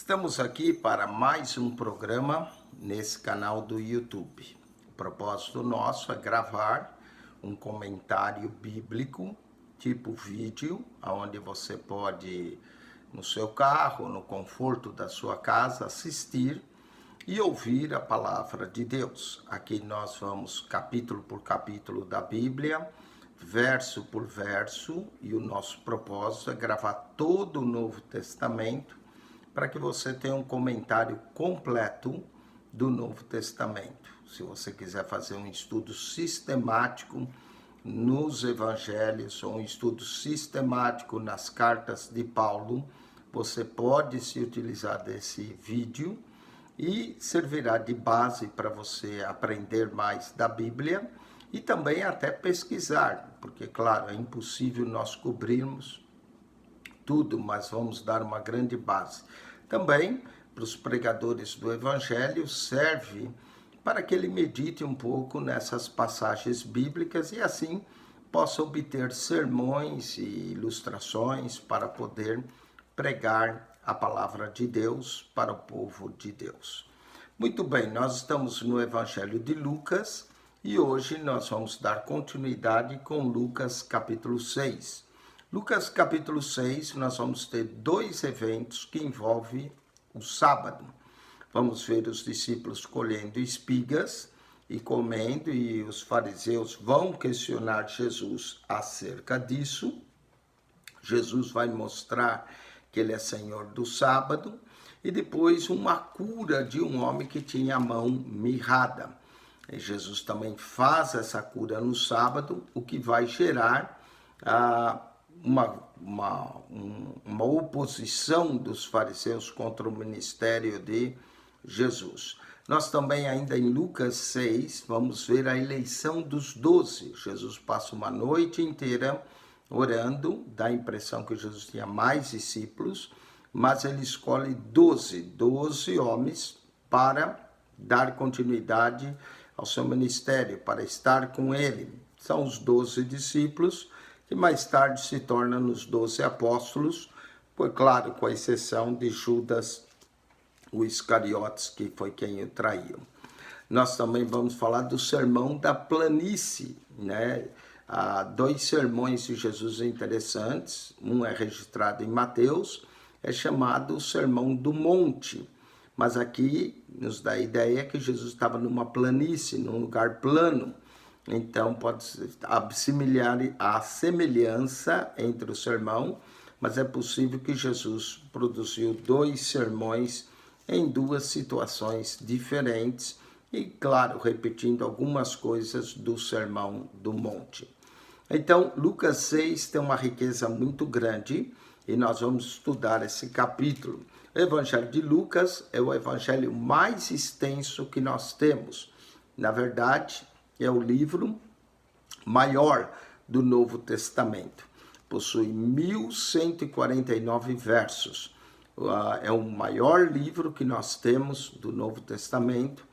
Estamos aqui para mais um programa nesse canal do YouTube. O propósito nosso é gravar um comentário bíblico, tipo vídeo, onde você pode, no seu carro, no conforto da sua casa, assistir e ouvir a palavra de Deus. Aqui nós vamos capítulo por capítulo da Bíblia, verso por verso, e o nosso propósito é gravar todo o Novo Testamento para que você tenha um comentário completo do Novo Testamento. Se você quiser fazer um estudo sistemático nos evangelhos ou um estudo sistemático nas cartas de Paulo, você pode se utilizar desse vídeo e servirá de base para você aprender mais da Bíblia e também até pesquisar, porque, claro, é impossível nós cobrirmos tudo, mas vamos dar uma grande base. Também, para os pregadores do Evangelho, serve para que ele medite um pouco nessas passagens bíblicas e assim possa obter sermões e ilustrações para poder pregar a palavra de Deus para o povo de Deus. Muito bem, nós estamos no Evangelho de Lucas e hoje nós vamos dar continuidade com Lucas capítulo 6. Lucas capítulo 6, nós vamos ter dois eventos que envolvem o sábado. Vamos ver os discípulos colhendo espigas e comendo, e os fariseus vão questionar Jesus acerca disso. Jesus vai mostrar que ele é Senhor do sábado, e depois uma cura de um homem que tinha a mão mirrada. E Jesus também faz essa cura no sábado, o que vai gerar uma oposição dos fariseus contra o ministério de Jesus. Nós também, ainda em Lucas 6, vamos ver a eleição dos 12. Jesus passa uma noite inteira orando, dá a impressão que Jesus tinha mais discípulos, mas ele escolhe 12 homens para dar continuidade ao seu ministério, para estar com ele. São os 12 discípulos, que mais tarde se tornam os 12 apóstolos, foi claro, com a exceção de Judas, o Iscariotes, que foi quem o traiu. Nós também vamos falar do sermão da planície, né? Há dois sermões de Jesus interessantes, um é registrado em Mateus, é chamado o Sermão do Monte, mas aqui nos dá a ideia que Jesus estava numa planície, num lugar plano. Então, pode assimilar a semelhança entre o sermão, mas é possível que Jesus produziu dois sermões em duas situações diferentes e, claro, repetindo algumas coisas do Sermão do Monte. Então, Lucas 6 tem uma riqueza muito grande e nós vamos estudar esse capítulo. O Evangelho de Lucas é o evangelho mais extenso que nós temos. Na verdade, é o livro maior do Novo Testamento. Possui 1149 versos. É o maior livro que nós temos do Novo Testamento,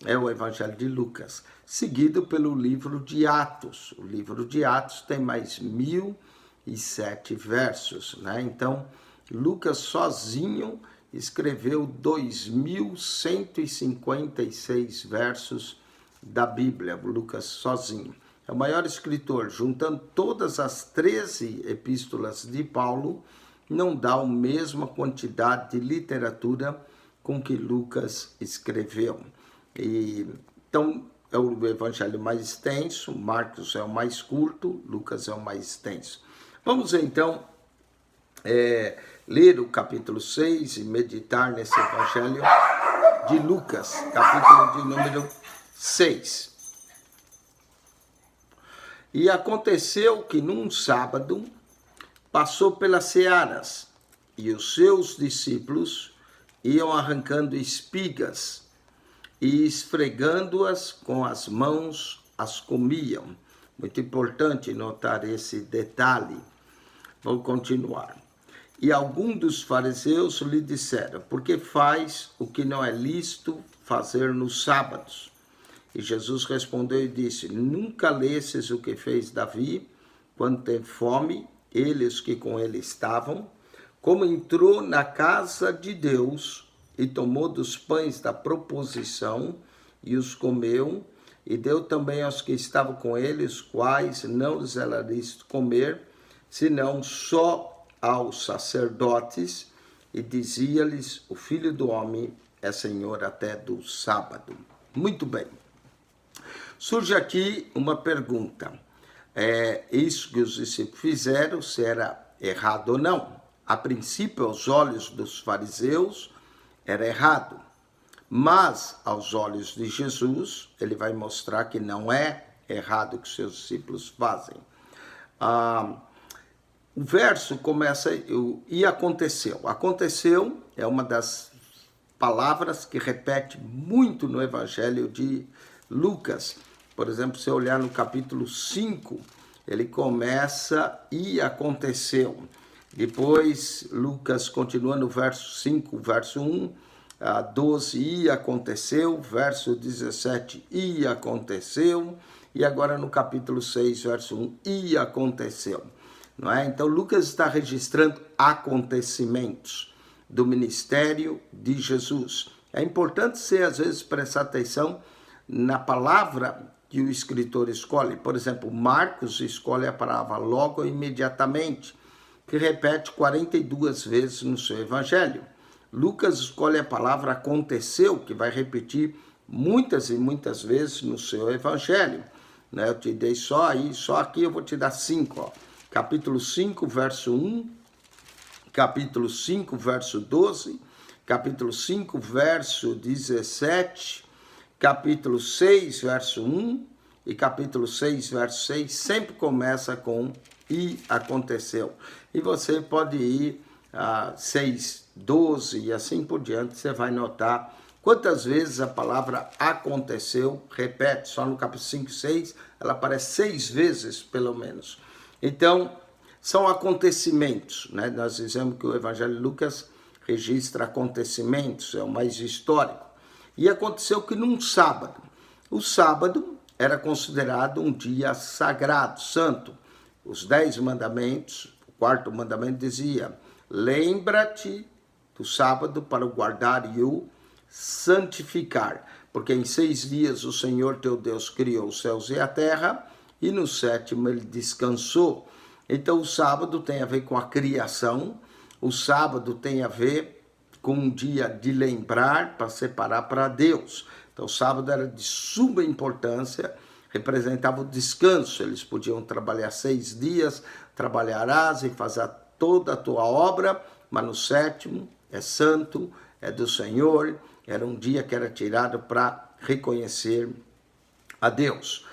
é o Evangelho de Lucas, seguido pelo livro de Atos. O livro de Atos tem mais 1007 versos, né? Então, Lucas sozinho escreveu 2156 versos da Bíblia, Lucas sozinho. É o maior escritor, juntando todas as 13 epístolas de Paulo, não dá a mesma quantidade de literatura com que Lucas escreveu. Então, é o evangelho mais extenso, Marcos é o mais curto, Lucas é o mais extenso. Vamos então ler o capítulo 6 e meditar nesse evangelho de Lucas, capítulo de número 6. E aconteceu que num sábado passou pelas searas, e os seus discípulos iam arrancando espigas e esfregando-as com as mãos as comiam. Muito importante notar esse detalhe. Vou continuar. E alguns dos fariseus lhe disseram: por que faz o que não é lícito fazer nos sábados? E Jesus respondeu e disse: nunca lestes o que fez Davi, quando teve fome, ele e os que com ele estavam, como entrou na casa de Deus e tomou dos pães da proposição e os comeu, e deu também aos que estavam com ele, os quais não lhes era lícito comer, senão só aos sacerdotes, e dizia-lhes: o Filho do Homem é Senhor até do sábado. Muito bem. Surge aqui uma pergunta. Isso que os discípulos fizeram, se era errado ou não? A princípio, aos olhos dos fariseus, era errado. Mas, aos olhos de Jesus, ele vai mostrar que não é errado o que seus discípulos fazem. O verso começa, e aconteceu. Aconteceu é uma das palavras que repete muito no Evangelho de Lucas. Por exemplo, se olhar no capítulo 5, ele começa, e aconteceu. Depois, Lucas continua no verso 5, verso 1, 12, e aconteceu, verso 17, e aconteceu, e agora no capítulo 6, verso 1, e aconteceu. Não é? Então, Lucas está registrando acontecimentos do ministério de Jesus. É importante você, às vezes, prestar atenção na palavra que o escritor escolhe. Por exemplo, Marcos escolhe a palavra logo imediatamente, que repete 42 vezes no seu evangelho. Lucas escolhe a palavra aconteceu, que vai repetir muitas e muitas vezes no seu evangelho. Né? Eu te dei só aqui eu vou te dar 5. Ó. Capítulo 5, verso 1, capítulo 5, verso 12, capítulo 5, verso 17, capítulo 6, verso 1 e capítulo 6, verso 6, sempre começa com e aconteceu. E você pode ir a 6, 12 e assim por diante, você vai notar quantas vezes a palavra aconteceu, repete, só no capítulo 5, 6, ela aparece 6 vezes pelo menos. Então, são acontecimentos, né? Nós dizemos que o Evangelho de Lucas registra acontecimentos, é o mais histórico. E aconteceu que num sábado, o sábado era considerado um dia sagrado, santo. Os 10 mandamentos, o 4º mandamento dizia: lembra-te do sábado para o guardar e o santificar, porque em 6 dias o Senhor teu Deus criou os céus e a terra, e no 7º ele descansou. Então o sábado tem a ver com a criação, o sábado tem a ver com um dia de lembrar, para separar para Deus. Então o sábado era de suma importância, representava o descanso. Eles podiam trabalhar 6 dias, trabalharás e fazer toda a tua obra, mas no 7º é santo, é do Senhor, era um dia que era tirado para reconhecer a Deus.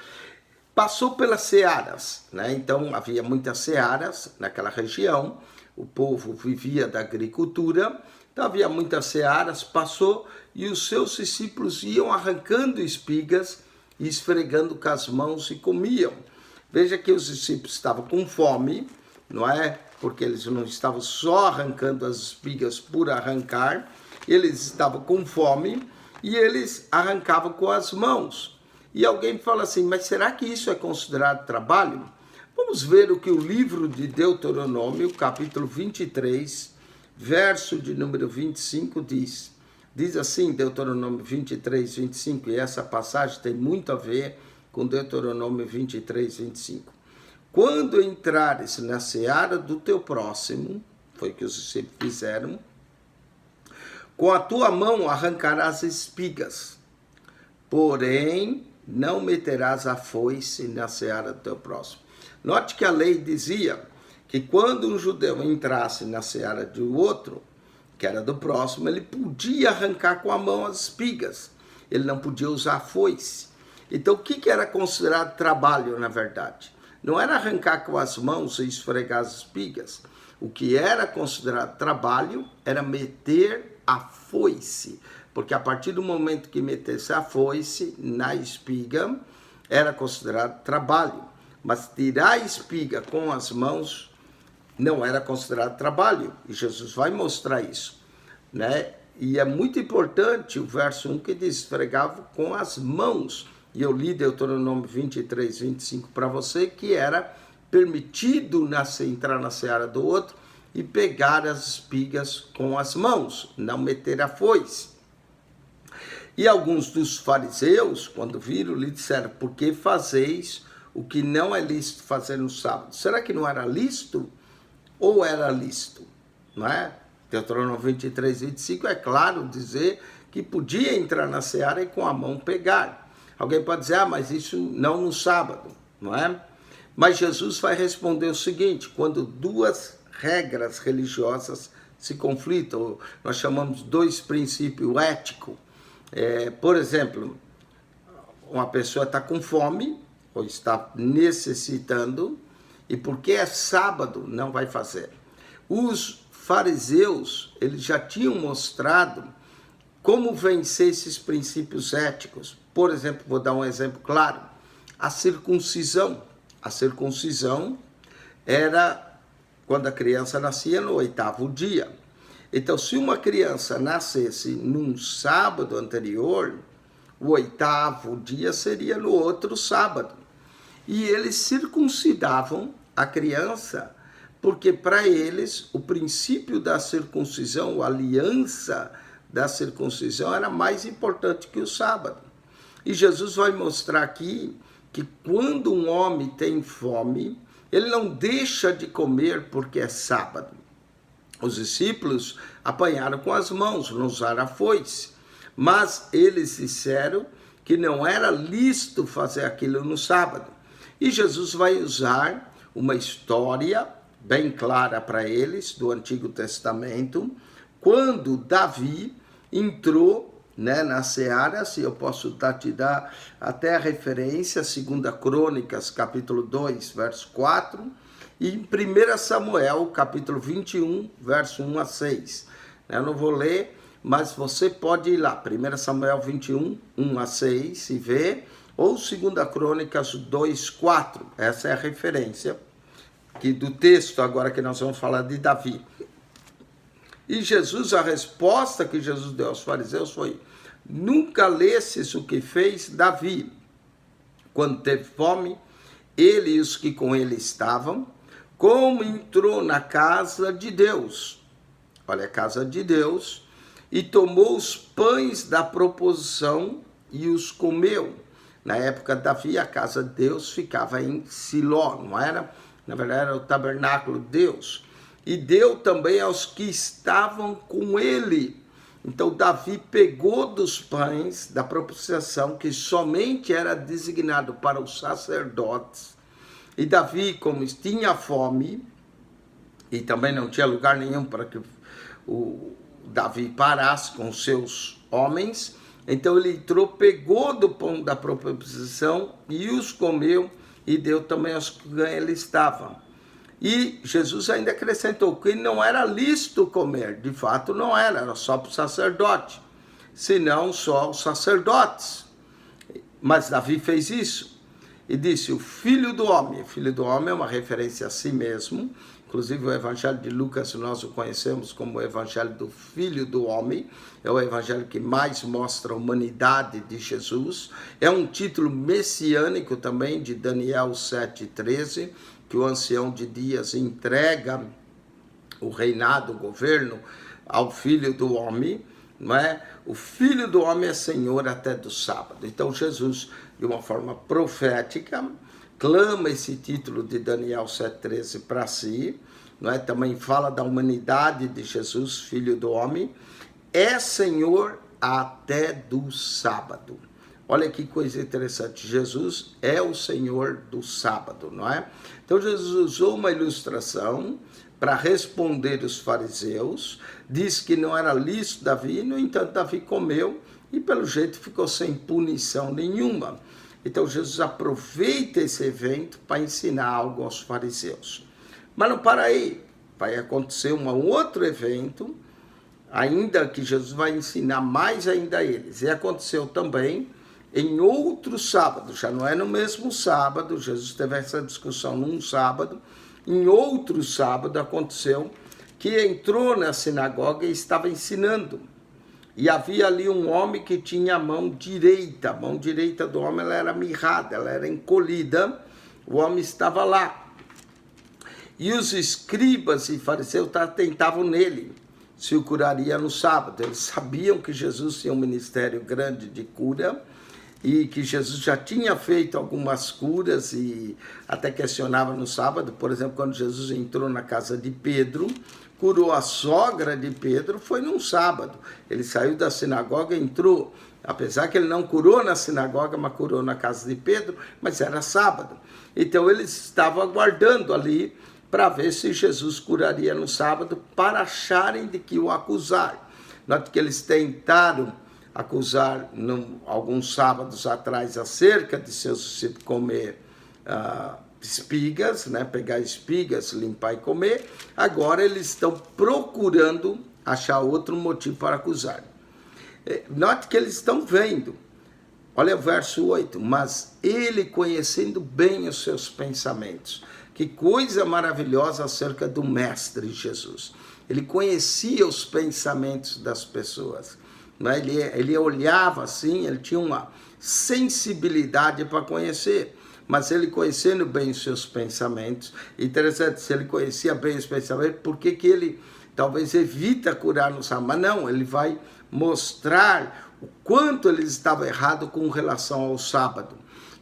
Passou pelas searas, né? Então havia muitas searas naquela região, o povo vivia da agricultura, então havia muitas searas, passou e os seus discípulos iam arrancando espigas e esfregando com as mãos e comiam. Veja que os discípulos estavam com fome, não é? Porque eles não estavam só arrancando as espigas por arrancar, eles estavam com fome e eles arrancavam com as mãos. E alguém fala assim, mas será que isso é considerado trabalho? Vamos ver o que o livro de Deuteronômio, capítulo 23, verso de número 25 diz. Diz assim, Deuteronômio 23, 25, e essa passagem tem muito a ver com Deuteronômio 23, 25. Quando entrares na seara do teu próximo, foi o que os discípulos fizeram, com a tua mão arrancarás espigas, porém não meterás a foice na seara do teu próximo. Note que a lei dizia que quando um judeu entrasse na seara de outro, que era do próximo, ele podia arrancar com a mão as espigas. Ele não podia usar a foice. Então, o que era considerado trabalho, na verdade? Não era arrancar com as mãos e esfregar as espigas. O que era considerado trabalho era meter a foice. Porque a partir do momento que metesse a foice na espiga, era considerado trabalho. Mas tirar a espiga com as mãos não era considerado trabalho. E Jesus vai mostrar isso, né? E é muito importante o verso 1 que diz, esfregava com as mãos. E eu li Deuteronômio 23, 25 para você, que era permitido entrar na seara do outro e pegar as espigas com as mãos, não meter a foice. E alguns dos fariseus, quando viram, lhe disseram: por que fazeis o que não é lícito fazer no sábado? Será que não era lícito ou era lícito? Não é? Deuteronômio 23, 25 é claro dizer que podia entrar na seara e com a mão pegar. Alguém pode dizer: mas isso não no sábado, não é? Mas Jesus vai responder o seguinte: quando duas regras religiosas se conflitam, nós chamamos dois princípios éticos. Por exemplo, uma pessoa está com fome ou está necessitando, e porque é sábado não vai fazer. Os fariseus, eles já tinham mostrado como vencer esses princípios éticos. Por exemplo, vou dar um exemplo claro: a circuncisão. A circuncisão era quando a criança nascia no 8º dia. Então, se uma criança nascesse num sábado anterior, o 8º dia seria no outro sábado. E eles circuncidavam a criança, porque para eles o princípio da circuncisão, a aliança da circuncisão, era mais importante que o sábado. E Jesus vai mostrar aqui que quando um homem tem fome, ele não deixa de comer porque é sábado. Os discípulos apanharam com as mãos, não usaram a foice, mas eles disseram que não era lícito fazer aquilo no sábado. E Jesus vai usar uma história bem clara para eles do Antigo Testamento, quando Davi entrou, na seara. Se eu posso te dar até a referência, 2 Crônicas, capítulo 2, verso 4, e em 1 Samuel, capítulo 21, verso 1 a 6. Eu não vou ler, mas você pode ir lá, 1 Samuel 21, 1 a 6, e ver, ou 2 Crônicas 2, 4. Essa é a referência do texto agora que nós vamos falar de Davi. E Jesus, a resposta que Jesus deu aos fariseus foi: nunca lesses o que fez Davi, quando teve fome, ele e os que com ele estavam, como entrou na casa de Deus, olha, a casa de Deus, e tomou os pães da proposição e os comeu. Na época de Davi, a casa de Deus ficava em Siló, não era? Na verdade, era o tabernáculo de Deus. E deu também aos que estavam com ele. Então, Davi pegou dos pães da propiciação, que somente era designado para os sacerdotes. E Davi, como tinha fome, e também não tinha lugar nenhum para que o Davi parasse com os seus homens, então ele entrou, pegou do pão da propiciação e os comeu, e deu também aos que com ele estavam. E Jesus ainda acrescentou que não era lícito comer. De fato não era só para o sacerdote, senão só os sacerdotes. Mas Davi fez isso e disse: o filho do homem é uma referência a si mesmo. Inclusive o evangelho de Lucas nós o conhecemos como o evangelho do filho do homem. É o evangelho que mais mostra a humanidade de Jesus. É um título messiânico também de Daniel 7,13, que o ancião de dias entrega o reinado, o governo ao filho do homem, não é? O filho do homem é senhor até do sábado. Então Jesus, de uma forma profética, clama esse título de Daniel 7,13 para si, não é? Também fala da humanidade de Jesus, filho do homem, é senhor até do sábado. Olha que coisa interessante, Jesus é o Senhor do sábado, não é? Então Jesus usou uma ilustração para responder os fariseus, diz que não era lícito Davi, no entanto Davi comeu e pelo jeito ficou sem punição nenhuma. Então Jesus aproveita esse evento para ensinar algo aos fariseus. Mas não para aí, vai acontecer um outro evento, ainda que Jesus vai ensinar mais ainda a eles. E aconteceu também em outro sábado, já não é no mesmo sábado, Jesus teve essa discussão num sábado, em outro sábado aconteceu que entrou na sinagoga e estava ensinando. E havia ali um homem que tinha a mão direita do homem ela era mirrada, ela era encolhida, o homem estava lá. E os escribas e fariseus tentavam nele, se o curaria no sábado. Eles sabiam que Jesus tinha um ministério grande de cura e que Jesus já tinha feito algumas curas e até questionava no sábado. Por exemplo, quando Jesus entrou na casa de Pedro, curou a sogra de Pedro, foi num sábado. Ele saiu da sinagoga e entrou. Apesar que ele não curou na sinagoga, mas curou na casa de Pedro, mas era sábado. Então eles estavam aguardando ali para ver se Jesus curaria no sábado, para acharem de que o acusar. Note que eles tentaram acusar alguns sábados atrás acerca de seus discípulos comer espigas, né? Pegar espigas, limpar e comer. Agora eles estão procurando achar outro motivo para acusar. Note que eles estão vendo. Olha o verso 8. Mas ele, conhecendo bem os seus pensamentos. Que coisa maravilhosa acerca do Mestre Jesus. Ele conhecia os pensamentos das pessoas. Né? Ele olhava assim, ele tinha uma sensibilidade para conhecer. Mas ele conhecendo bem os seus pensamentos, interessante, se ele conhecia bem os pensamentos, por que ele talvez evita curar no sábado? Mas não, ele vai mostrar o quanto eles estavam errados com relação ao sábado.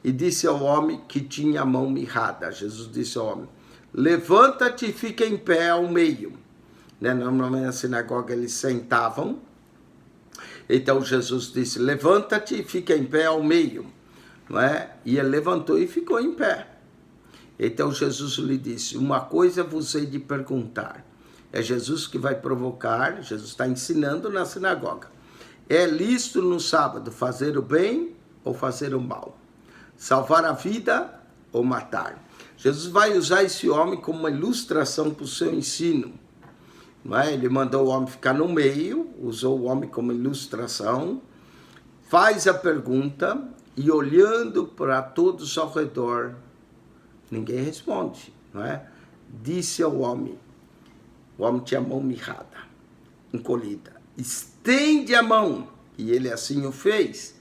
E disse ao homem que tinha a mão mirrada. Jesus disse ao homem, levanta-te e fica em pé ao meio. Né? Normalmente na sinagoga eles sentavam. Então Jesus disse, levanta-te e fica em pé ao meio. Não é? E ele levantou e ficou em pé. Então Jesus lhe disse, uma coisa vos hei de perguntar. É Jesus que vai provocar, Jesus está ensinando na sinagoga. É lícito no sábado fazer o bem ou fazer o mal? Salvar a vida ou matar? Jesus vai usar esse homem como uma ilustração para o seu ensino. Não é? Ele mandou o homem ficar no meio, usou o homem como ilustração, faz a pergunta e olhando para todos ao redor, ninguém responde. Não é? Disse ao homem, o homem tinha a mão mirrada, encolhida, estende a mão, e ele assim o fez,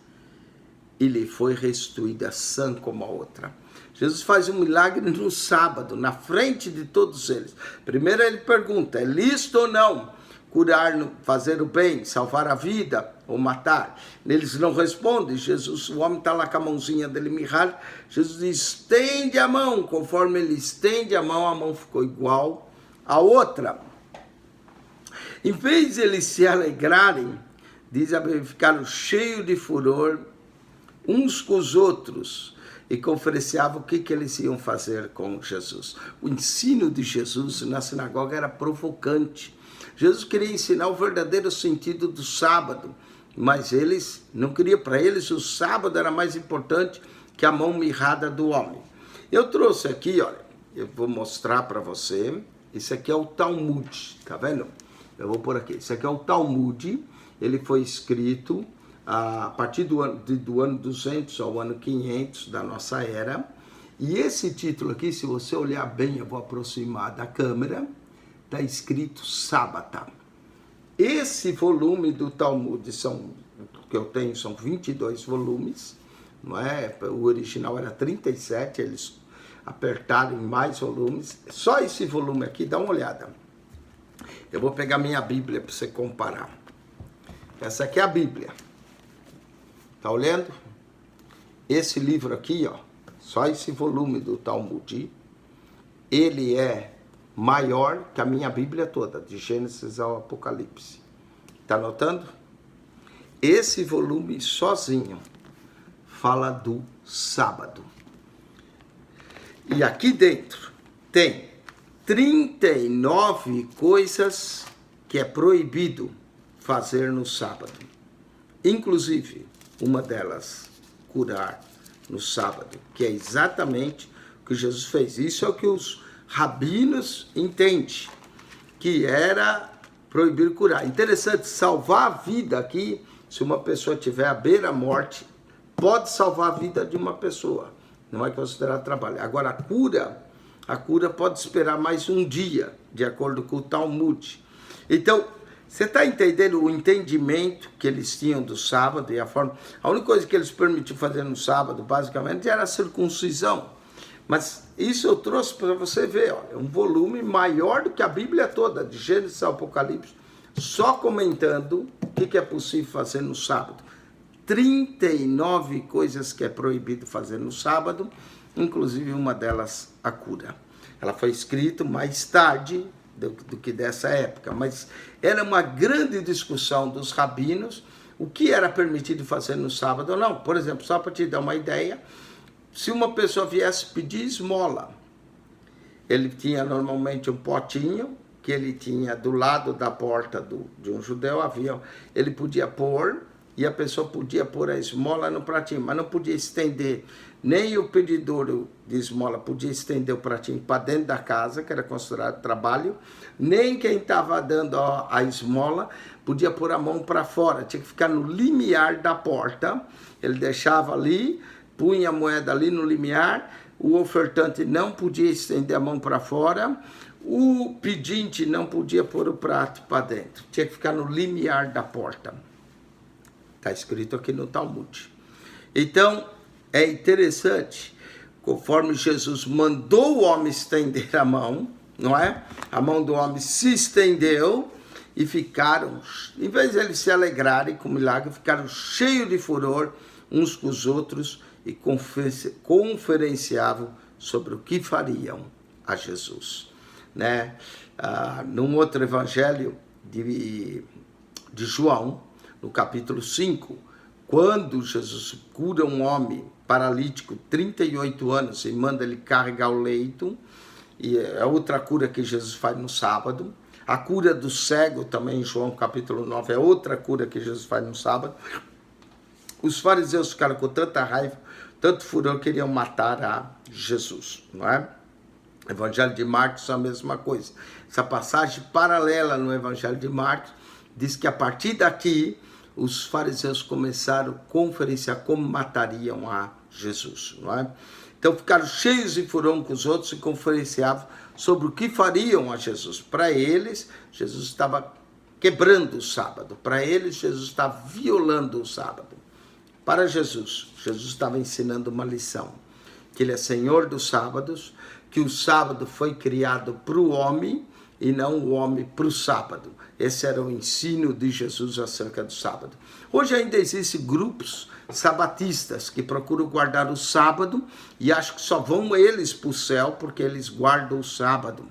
e lhe foi restituída sã como a outra. Jesus faz um milagre no sábado, na frente de todos eles. Primeiro ele pergunta, é lícito ou não curar, fazer o bem, salvar a vida ou matar? Eles não respondem. Jesus, o homem está lá com a mãozinha dele mirrada. Jesus diz, estende a mão. Conforme ele estende a mão ficou igual a outra. Em vez de eles se alegrarem, diz a Bíblia, ficaram cheios de furor uns com os outros e conferenciavam o que eles iam fazer com Jesus. O ensino de Jesus na sinagoga era provocante. Jesus queria ensinar o verdadeiro sentido do sábado, mas eles não queriam. Para eles o sábado era mais importante que a mão mirrada do homem. Eu trouxe aqui, olha, eu vou mostrar para você. Isso aqui é o Talmud, tá vendo? Eu vou pôr aqui. Isso aqui é o Talmud. Ele foi escrito a partir do ano 200 ao ano 500 da nossa era. E esse título aqui, se você olhar bem, eu vou aproximar da câmera, está escrito Sábata. Esse volume do Talmud, que eu tenho, são 22 volumes, não é? O original era 37, eles apertaram em mais volumes. Só esse volume aqui, dá uma olhada. Eu vou pegar minha Bíblia para você comparar. Essa aqui é a Bíblia. Tá olhando? Esse livro aqui, ó, só esse volume do Talmud, ele é maior que a minha Bíblia toda, de Gênesis ao Apocalipse. Tá notando? Esse volume sozinho fala do sábado. E aqui dentro tem 39 coisas que é proibido fazer no sábado. Inclusive, uma delas, curar no sábado, que é exatamente o que Jesus fez. Isso é o que os rabinos entendem, que era proibir curar. Interessante, salvar a vida aqui, se uma pessoa tiver à beira-morte, pode salvar a vida de uma pessoa. Não é considerado trabalho. Agora, a cura pode esperar mais um dia, de acordo com o Talmud. Então, você está entendendo o entendimento que eles tinham do sábado e a forma... A única coisa que eles permitiam fazer no sábado, basicamente, era a circuncisão. Mas isso eu trouxe para você ver, olha, um volume maior do que a Bíblia toda, de Gênesis ao Apocalipse, só comentando o que é possível fazer no sábado. 39 coisas que é proibido fazer no sábado, inclusive uma delas a cura. Ela foi escrita mais tarde do que dessa época, mas era uma grande discussão dos rabinos, o que era permitido fazer no sábado ou não. Por exemplo, só para te dar uma ideia, se uma pessoa viesse pedir esmola, ele tinha normalmente um potinho, que ele tinha do lado da porta de um judeu, ele podia pôr, e a pessoa podia pôr a esmola no pratinho, mas não podia estender, nem o pedidor de esmola podia estender o pratinho para dentro da casa, que era considerado trabalho, nem quem estava dando a esmola podia pôr a mão para fora, tinha que ficar no limiar da porta, ele deixava ali, punha a moeda ali no limiar, o ofertante não podia estender a mão para fora, o pedinte não podia pôr o prato para dentro, tinha que ficar no limiar da porta. Está escrito aqui no Talmud. Então, é interessante, conforme Jesus mandou o homem estender a mão, não é? A mão do homem se estendeu e ficaram, em vez de eles se alegrarem com o milagre, ficaram cheios de furor uns com os outros e conferenciavam sobre o que fariam a Jesus. Né? Num outro evangelho de João, no capítulo 5, quando Jesus cura um homem paralítico, 38 anos, e manda ele carregar o leito, e é outra cura que Jesus faz no sábado. A cura do cego também, em João capítulo 9, é outra cura que Jesus faz no sábado. Os fariseus ficaram com tanta raiva, tanto furor, queriam matar a Jesus, não é? Evangelho de Marcos é a mesma coisa. Essa passagem paralela no Evangelho de Marcos diz que a partir daqui os fariseus começaram a conferenciar como matariam a Jesus, não é? Então ficaram cheios de furor com os outros e conferenciavam sobre o que fariam a Jesus. Para eles, Jesus estava quebrando o sábado. Para eles, Jesus estava violando o sábado. Para Jesus, Jesus estava ensinando uma lição, que ele é Senhor dos sábados, que o sábado foi criado para o homem e não o homem para o sábado. Esse era o ensino de Jesus acerca do sábado. Hoje ainda existem grupos sabatistas que procuram guardar o sábado e acham que só vão eles para o céu porque eles guardam o sábado.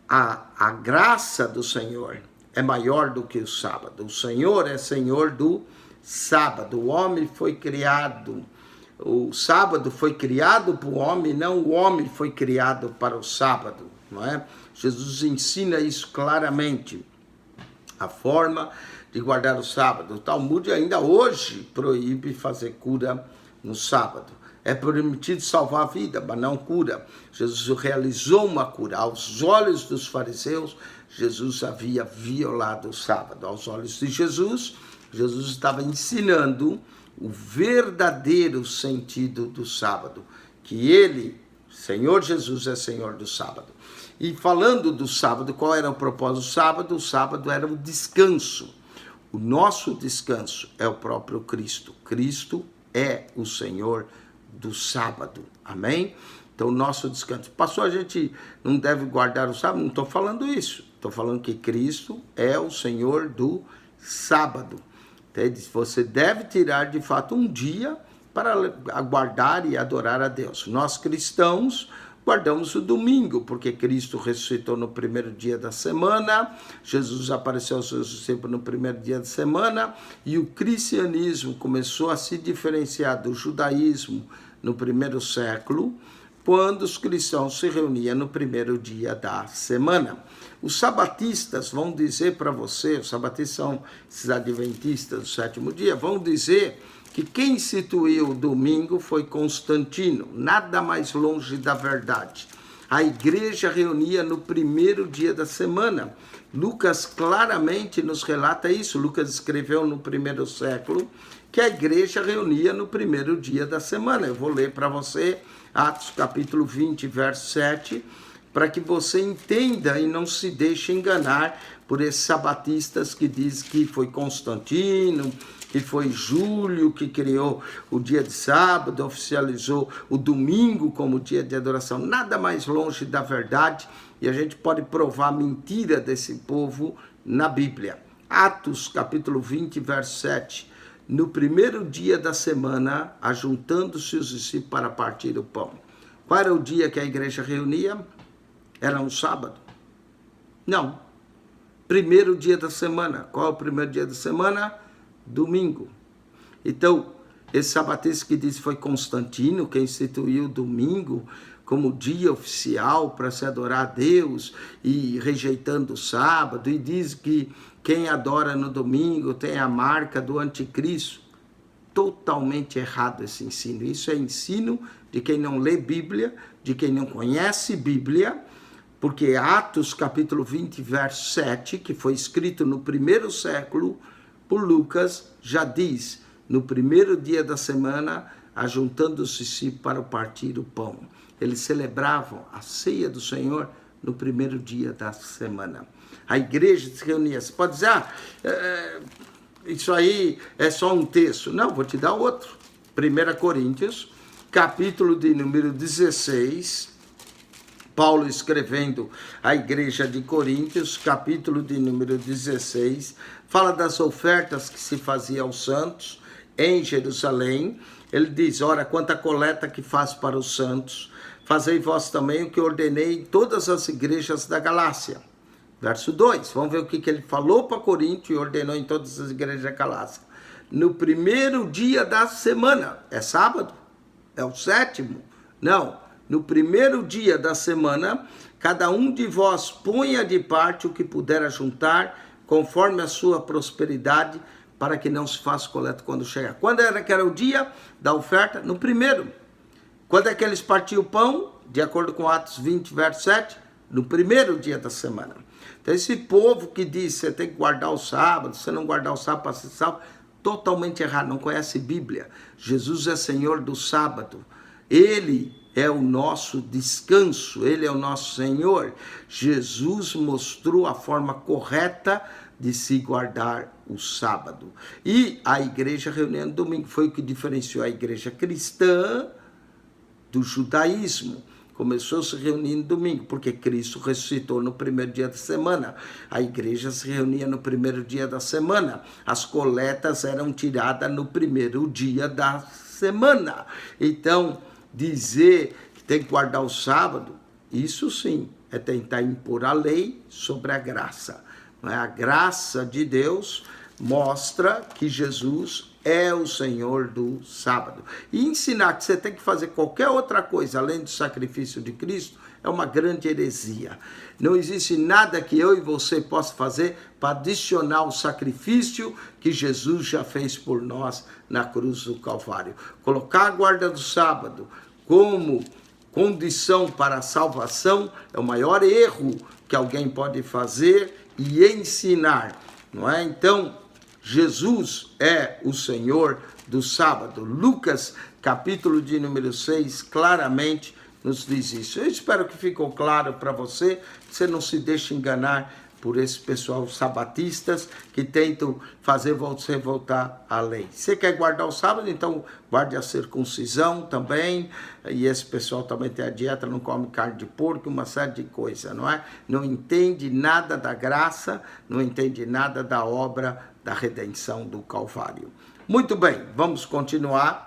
A graça do Senhor é maior do que o sábado. O Senhor é Senhor do sábado. O homem foi criado, o sábado foi criado para o homem, não o homem foi criado para o sábado, não é? Jesus ensina isso claramente, a forma de guardar o sábado. O Talmud ainda hoje proíbe fazer cura no sábado. É permitido salvar a vida, mas não cura. Jesus realizou uma cura. Aos olhos dos fariseus, Jesus havia violado o sábado. Aos olhos de Jesus, Jesus estava ensinando o verdadeiro sentido do sábado, que ele, Senhor Jesus, é Senhor do sábado. E falando do sábado, qual era o propósito do sábado? O sábado era o descanso. O nosso descanso é o próprio Cristo. Cristo é o Senhor do sábado. Amém? Então, o nosso descanso. Pastor, a gente não deve guardar o sábado? Não estou falando isso. Estou falando que Cristo é o Senhor do sábado. Você deve tirar, de fato, um dia para aguardar e adorar a Deus. Nós, cristãos, guardamos o domingo, porque Cristo ressuscitou no primeiro dia da semana, Jesus apareceu aos seus discípulos no primeiro dia da semana, e o cristianismo começou a se diferenciar do judaísmo no primeiro século, quando os cristãos se reuniam no primeiro dia da semana. Os sabatistas vão dizer para você, os sabatistas são esses adventistas do sétimo dia, vão dizer que quem instituiu o domingo foi Constantino, nada mais longe da verdade. A igreja reunia no primeiro dia da semana. Lucas claramente nos relata isso. Lucas escreveu no primeiro século que a igreja reunia no primeiro dia da semana. Eu vou ler para você Atos capítulo 20, verso 7. para que você entenda e não se deixe enganar por esses sabatistas que dizem que foi Constantino, que foi Júlio que criou o dia de sábado, oficializou o domingo como dia de adoração. Nada mais longe da verdade, e a gente pode provar a mentira desse povo na Bíblia. Atos, capítulo 20, verso 7. No primeiro dia da semana, ajuntando-se os discípulos para partir o pão. Qual era o dia que a igreja reunia? Era um sábado? Não. Primeiro dia da semana. Qual é o primeiro dia da semana? Domingo. Então, esse sabatista que diz que foi Constantino quem instituiu o domingo como dia oficial para se adorar a Deus e rejeitando o sábado, e diz que quem adora no domingo tem a marca do anticristo. Totalmente errado esse ensino. Isso é ensino de quem não lê Bíblia, de quem não conhece Bíblia, porque Atos capítulo 20, verso 7, que foi escrito no primeiro século por Lucas, já diz, no primeiro dia da semana, ajuntando os discípulos para partir o pão. Eles celebravam a ceia do Senhor no primeiro dia da semana. A igreja se reunia. Você pode dizer, isso aí é só um texto. Não, vou te dar outro. 1 Coríntios, capítulo de número 16, Paulo escrevendo à igreja de Coríntios, capítulo de número 16, fala das ofertas que se fazia aos santos em Jerusalém. Ele diz, ora, quanto à coleta que faz para os santos, fazei vós também o que ordenei em todas as igrejas da Galácia. Verso 2, vamos ver o que ele falou para Corinto e ordenou em todas as igrejas da Galácia. No primeiro dia da semana, é sábado? É o sétimo? Não, no primeiro dia da semana, cada um de vós ponha de parte o que puder ajuntar, conforme a sua prosperidade, para que não se faça coleta quando chegar. Quando era que era o dia da oferta? No primeiro. Quando é que eles partiam o pão? De acordo com Atos 20, verso 7, no primeiro dia da semana. Então esse povo que diz que você tem que guardar o sábado, se não guardar o sábado, passa sábado, totalmente errado, não conhece Bíblia. Jesus é Senhor do sábado. Ele é o nosso descanso, Ele é o nosso Senhor. Jesus mostrou a forma correta de se guardar o sábado. E a igreja reunia no domingo. Foi o que diferenciou a igreja cristã do judaísmo. Começou a se reunir no domingo, porque Cristo ressuscitou no primeiro dia da semana. A igreja se reunia no primeiro dia da semana. As coletas eram tiradas no primeiro dia da semana. Então, dizer que tem que guardar o sábado, isso sim, é tentar impor a lei sobre a graça. A graça de Deus mostra que Jesus é o Senhor do sábado. E ensinar que você tem que fazer qualquer outra coisa além do sacrifício de Cristo é uma grande heresia. Não existe nada que eu e você possa fazer para adicionar o sacrifício que Jesus já fez por nós na cruz do Calvário. Colocar a guarda do sábado como condição para a salvação é o maior erro que alguém pode fazer e ensinar, não é? Então, Jesus é o Senhor do sábado. Lucas, capítulo de número 6, claramente nos diz isso. Eu espero que ficou claro para você, que você não se deixe enganar por esse pessoal sabatistas que tentam fazer você voltar à lei. Você quer guardar o sábado? Então guarde a circuncisão também. E esse pessoal também tem a dieta, não come carne de porco, uma série de coisas, não é? Não entende nada da graça, não entende nada da obra da redenção do Calvário. Muito bem, vamos continuar.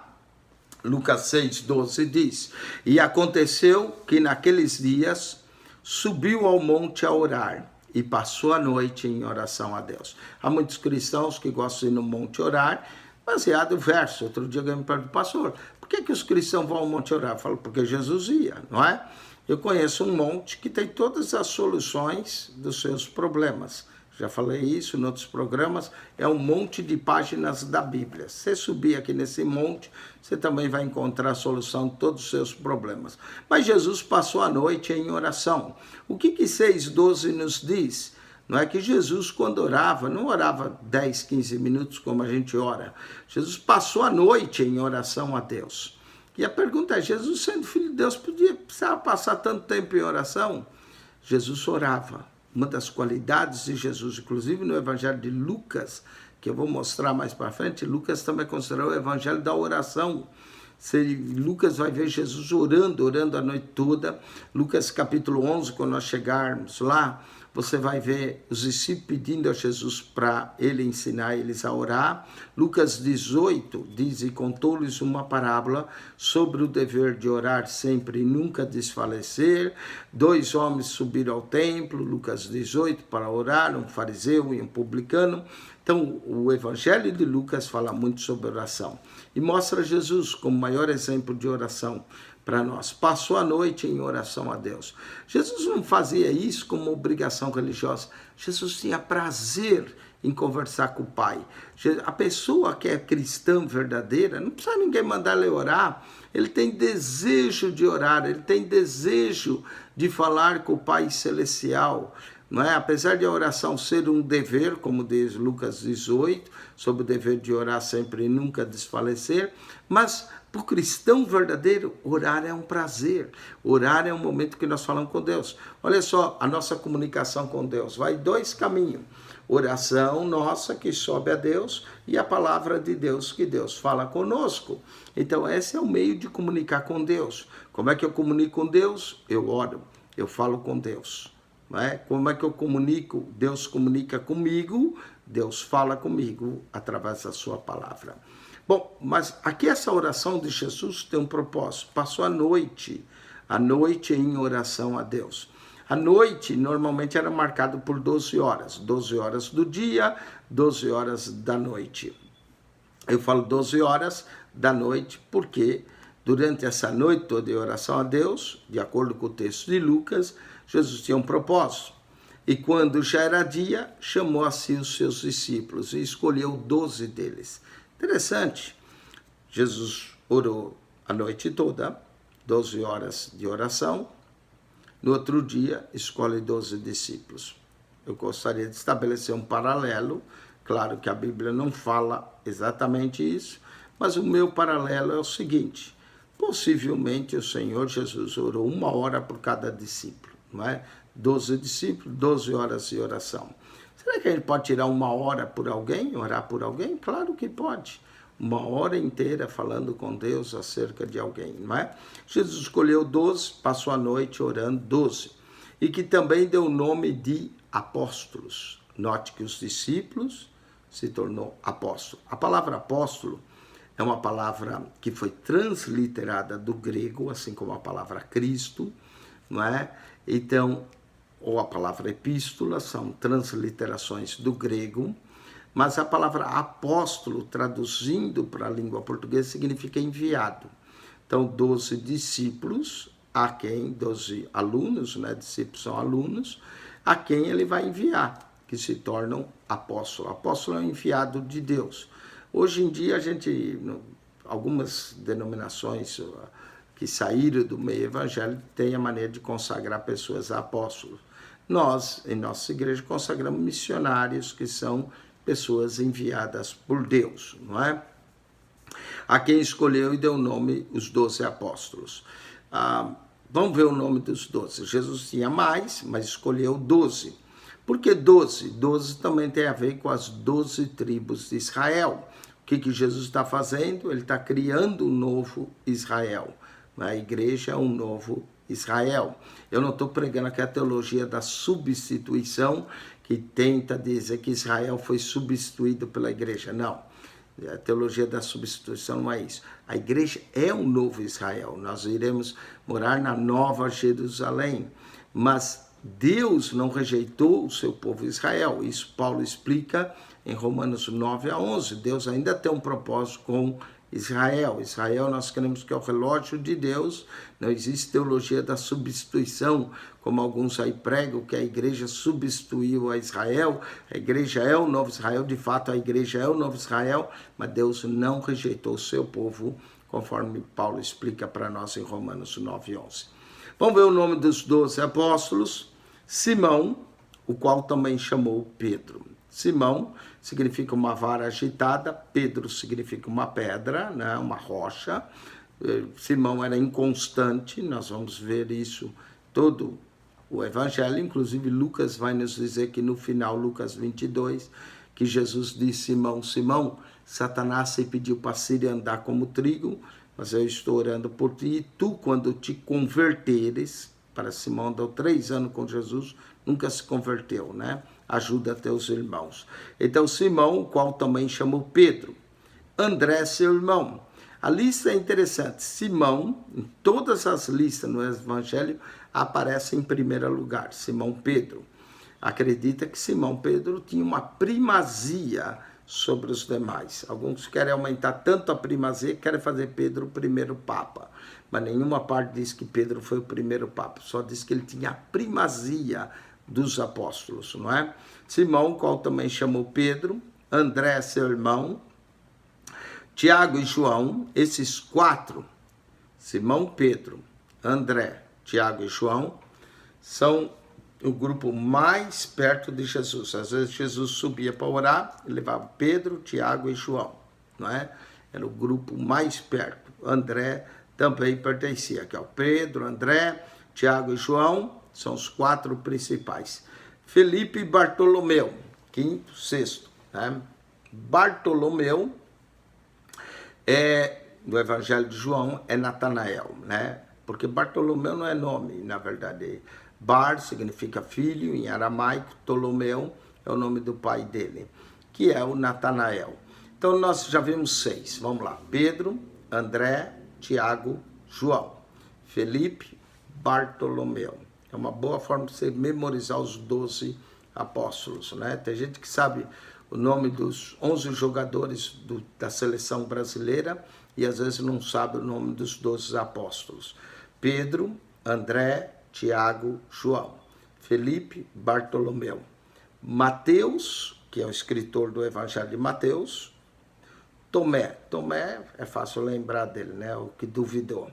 Lucas 6, 12 diz, e aconteceu que naqueles dias subiu ao monte a orar e passou a noite em oração a Deus. Há muitos cristãos que gostam de ir no monte orar, baseado no verso. Outro dia alguém me perguntou, pastor, por que os cristãos vão ao monte orar? Eu falo, porque Jesus ia, não é? Eu conheço um monte que tem todas as soluções dos seus problemas. Já falei isso em outros programas, é um monte de páginas da Bíblia. Se você subir aqui nesse monte, você também vai encontrar a solução de todos os seus problemas. Mas Jesus passou a noite em oração. O que 6,12 nos diz? Não é que Jesus, quando orava, não orava 10, 15 minutos como a gente ora. Jesus passou a noite em oração a Deus. E a pergunta é, Jesus, sendo filho de Deus, precisava passar tanto tempo em oração? Jesus orava. Uma das qualidades de Jesus, inclusive no Evangelho de Lucas, que eu vou mostrar mais para frente, Lucas também considerou o Evangelho da oração. Lucas vai ver Jesus orando a noite toda. Lucas capítulo 11, quando nós chegarmos lá, você vai ver os discípulos pedindo a Jesus para ele ensinar eles a orar. Lucas 18 diz, e contou-lhes uma parábola sobre o dever de orar sempre e nunca desfalecer. 2 homens subiram ao templo, Lucas 18, para orar, um fariseu e um publicano. Então, o Evangelho de Lucas fala muito sobre oração e mostra Jesus como o maior exemplo de oração para nós. Passou a noite em oração a Deus. Jesus não fazia isso como obrigação religiosa. Jesus tinha prazer em conversar com o Pai. A pessoa que é cristã verdadeira, não precisa ninguém mandar ele orar. Ele tem desejo de orar, ele tem desejo de falar com o Pai Celestial. Não é? Apesar de a oração ser um dever, como diz Lucas 18, sobre o dever de orar sempre e nunca desfalecer, mas para o cristão verdadeiro, orar é um prazer. Orar é um momento que nós falamos com Deus. Olha só, a nossa comunicação com Deus vai 2 caminhos. Oração nossa que sobe a Deus e a palavra de Deus que Deus fala conosco. Então esse é o meio de comunicar com Deus. Como é que eu comunico com Deus? Eu oro, eu falo com Deus. Não é? Como é que eu comunico? Deus comunica comigo, Deus fala comigo através da sua palavra. Bom, mas aqui essa oração de Jesus tem um propósito. Passou a noite em oração a Deus. A noite normalmente era marcada por 12 horas. 12 horas do dia, 12 horas da noite. Eu falo 12 horas da noite porque durante essa noite toda de oração a Deus, de acordo com o texto de Lucas, Jesus tinha um propósito. E quando já era dia, chamou a si os seus discípulos e escolheu 12 deles. Interessante. Jesus orou a noite toda, 12 horas de oração. No outro dia, escolhe 12 discípulos. Eu gostaria de estabelecer um paralelo. Claro que a Bíblia não fala exatamente isso, mas o meu paralelo é o seguinte. Possivelmente o Senhor Jesus orou 1 hora por cada discípulo, não é? 12 discípulos, 12 horas de oração. Será que a gente pode tirar 1 hora por alguém, orar por alguém? Claro que pode. 1 hora inteira falando com Deus acerca de alguém, não é? Jesus escolheu 12, passou a noite orando 12. E que também deu o nome de apóstolos. Note que os discípulos se tornou apóstolo. A palavra apóstolo é uma palavra que foi transliterada do grego, assim como a palavra Cristo, não é? Então, ou a palavra epístola, são transliterações do grego, mas a palavra apóstolo, traduzindo para a língua portuguesa, significa enviado. Então, 12 discípulos, a quem, 12 alunos, né? Discípulos são alunos, a quem ele vai enviar, que se tornam apóstolos. Apóstolo é um enviado de Deus. Hoje em dia, algumas denominações que saíram do meio evangélico têm a maneira de consagrar pessoas a apóstolos. Nós, em nossa igreja, consagramos missionários, que são pessoas enviadas por Deus, não é? A quem escolheu e deu o nome os 12 apóstolos. Vamos ver o nome dos 12. Jesus tinha mais, mas escolheu 12. Por que 12? 12 também tem a ver com as 12 tribos de Israel. O que Jesus está fazendo? Ele está criando um novo Israel. A igreja é um novo Israel. Eu não estou pregando aqui a teologia da substituição, que tenta dizer que Israel foi substituído pela igreja. Não. A teologia da substituição não é isso. A igreja é um novo Israel. Nós iremos morar na Nova Jerusalém. Mas Deus não rejeitou o seu povo Israel. Isso Paulo explica em Romanos 9 a 11. Deus ainda tem um propósito com Israel. Israel, nós queremos que é o relógio de Deus. Não existe teologia da substituição, como alguns aí pregam, que a igreja substituiu a Israel. A igreja é o novo Israel, de fato a igreja é o novo Israel, mas Deus não rejeitou o seu povo, conforme Paulo explica para nós em Romanos 9 e 11. Vamos ver o nome dos 12 apóstolos. Simão, o qual também chamou Pedro. Simão significa uma vara agitada, Pedro significa uma pedra, né, uma rocha. Simão era inconstante, nós vamos ver isso todo o evangelho, inclusive Lucas vai nos dizer que no final, Lucas 22, que Jesus disse: Simão, Simão, Satanás se pediu para se andar como trigo, mas eu estou orando por ti, e tu, quando te converteres, para Simão andou 3 anos com Jesus, nunca se converteu, né? Ajuda teus irmãos. Então Simão, o qual também chamou Pedro, André, seu irmão. A lista é interessante. Simão, em todas as listas no Evangelho, aparece em primeiro lugar, Simão Pedro. Acredita que Simão Pedro tinha uma primazia sobre os demais. Alguns querem aumentar tanto a primazia que querem fazer Pedro o primeiro papa. Mas nenhuma parte diz que Pedro foi o primeiro papa. Só diz que ele tinha a primazia dos apóstolos, não é? Simão, qual também chamou Pedro, André, seu irmão, Tiago e João, esses 4, Simão, Pedro, André, Tiago e João, são o grupo mais perto de Jesus. Às vezes Jesus subia para orar e levava Pedro, Tiago e João, não é? Era o grupo mais perto. André também pertencia, que é o Pedro, André, Tiago e João, são os 4 principais. Felipe e Bartolomeu, 5º, 6º, né? Bartolomeu, no Evangelho de João, é Natanael, né? Porque Bartolomeu não é nome, na verdade. Bar significa filho em aramaico, Ptolomeu é o nome do pai dele, que é o Natanael. Então nós já vimos 6, vamos lá. Pedro, André, Tiago, João, Felipe, Bartolomeu. É uma boa forma de você memorizar os 12 apóstolos, né? Tem gente que sabe o nome dos 11 jogadores da seleção brasileira e às vezes não sabe o nome dos 12 apóstolos. Pedro, André, Tiago, João, Felipe, Bartolomeu, Mateus, que é o escritor do Evangelho de Mateus, Tomé é fácil lembrar dele, né? O que duvidou.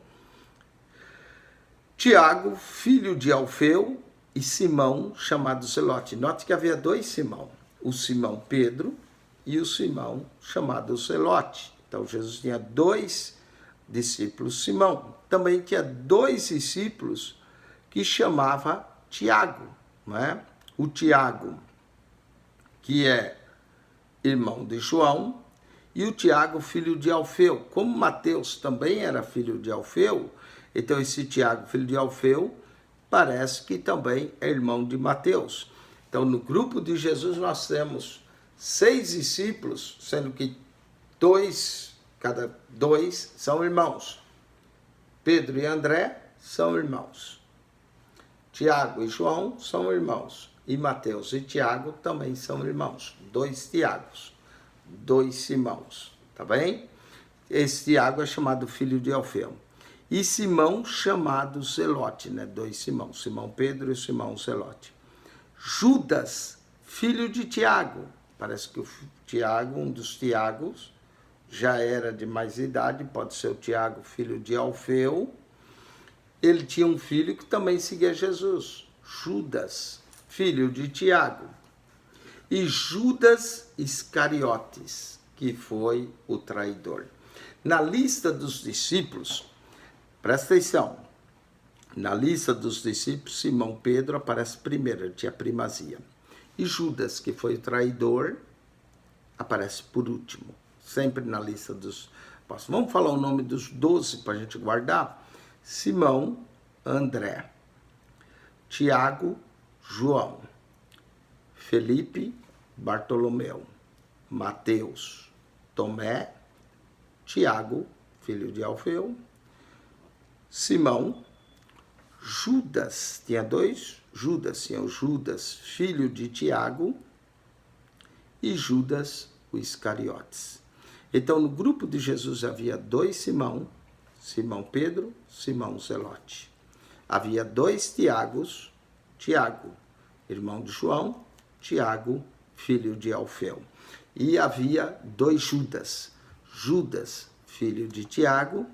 Tiago, filho de Alfeu, e Simão, chamado Zelote. Note que havia 2 Simão, o Simão Pedro e o Simão chamado Zelote. Então Jesus tinha 2 discípulos. Simão também tinha 2 discípulos que chamava Tiago, não é? O Tiago, que é irmão de João, e o Tiago, filho de Alfeu. Como Mateus também era filho de Alfeu, então esse Tiago, filho de Alfeu, parece que também é irmão de Mateus. Então no grupo de Jesus nós temos 6 discípulos, sendo que cada 2 são irmãos. Pedro e André são irmãos. Tiago e João são irmãos. E Mateus e Tiago também são irmãos. 2 Tiagos, 2 Simãos, tá bem? Esse Tiago é chamado filho de Alfeu. E Simão chamado Zelote, né? 2 Simãos, Simão Pedro e Simão Zelote. Judas, filho de Tiago. Parece que o Tiago, um dos Tiagos, já era de mais idade, pode ser o Tiago, filho de Alfeu. Ele tinha um filho que também seguia Jesus, Judas, filho de Tiago. E Judas Iscariotes, que foi o traidor. Na lista dos discípulos, presta atenção, na lista dos discípulos, Simão Pedro aparece primeiro, ele tinha primazia. E Judas, que foi o traidor, aparece por último, sempre na lista dos apóstolos. Vamos falar o nome dos 12 para a gente guardar? Simão, André, Tiago, João, Felipe, Bartolomeu, Mateus, Tomé, Tiago, filho de Alfeu, Simão, Judas, tinha 2 Judas, tinha o Judas, filho de Tiago, e Judas, o Iscariotes. Então, no grupo de Jesus havia 2 Simão, Simão Pedro, Simão Zelote. Havia 2 Tiagos, Tiago, irmão de João, Tiago, filho de Alfeu. E havia 2 Judas, Judas, filho de Tiago,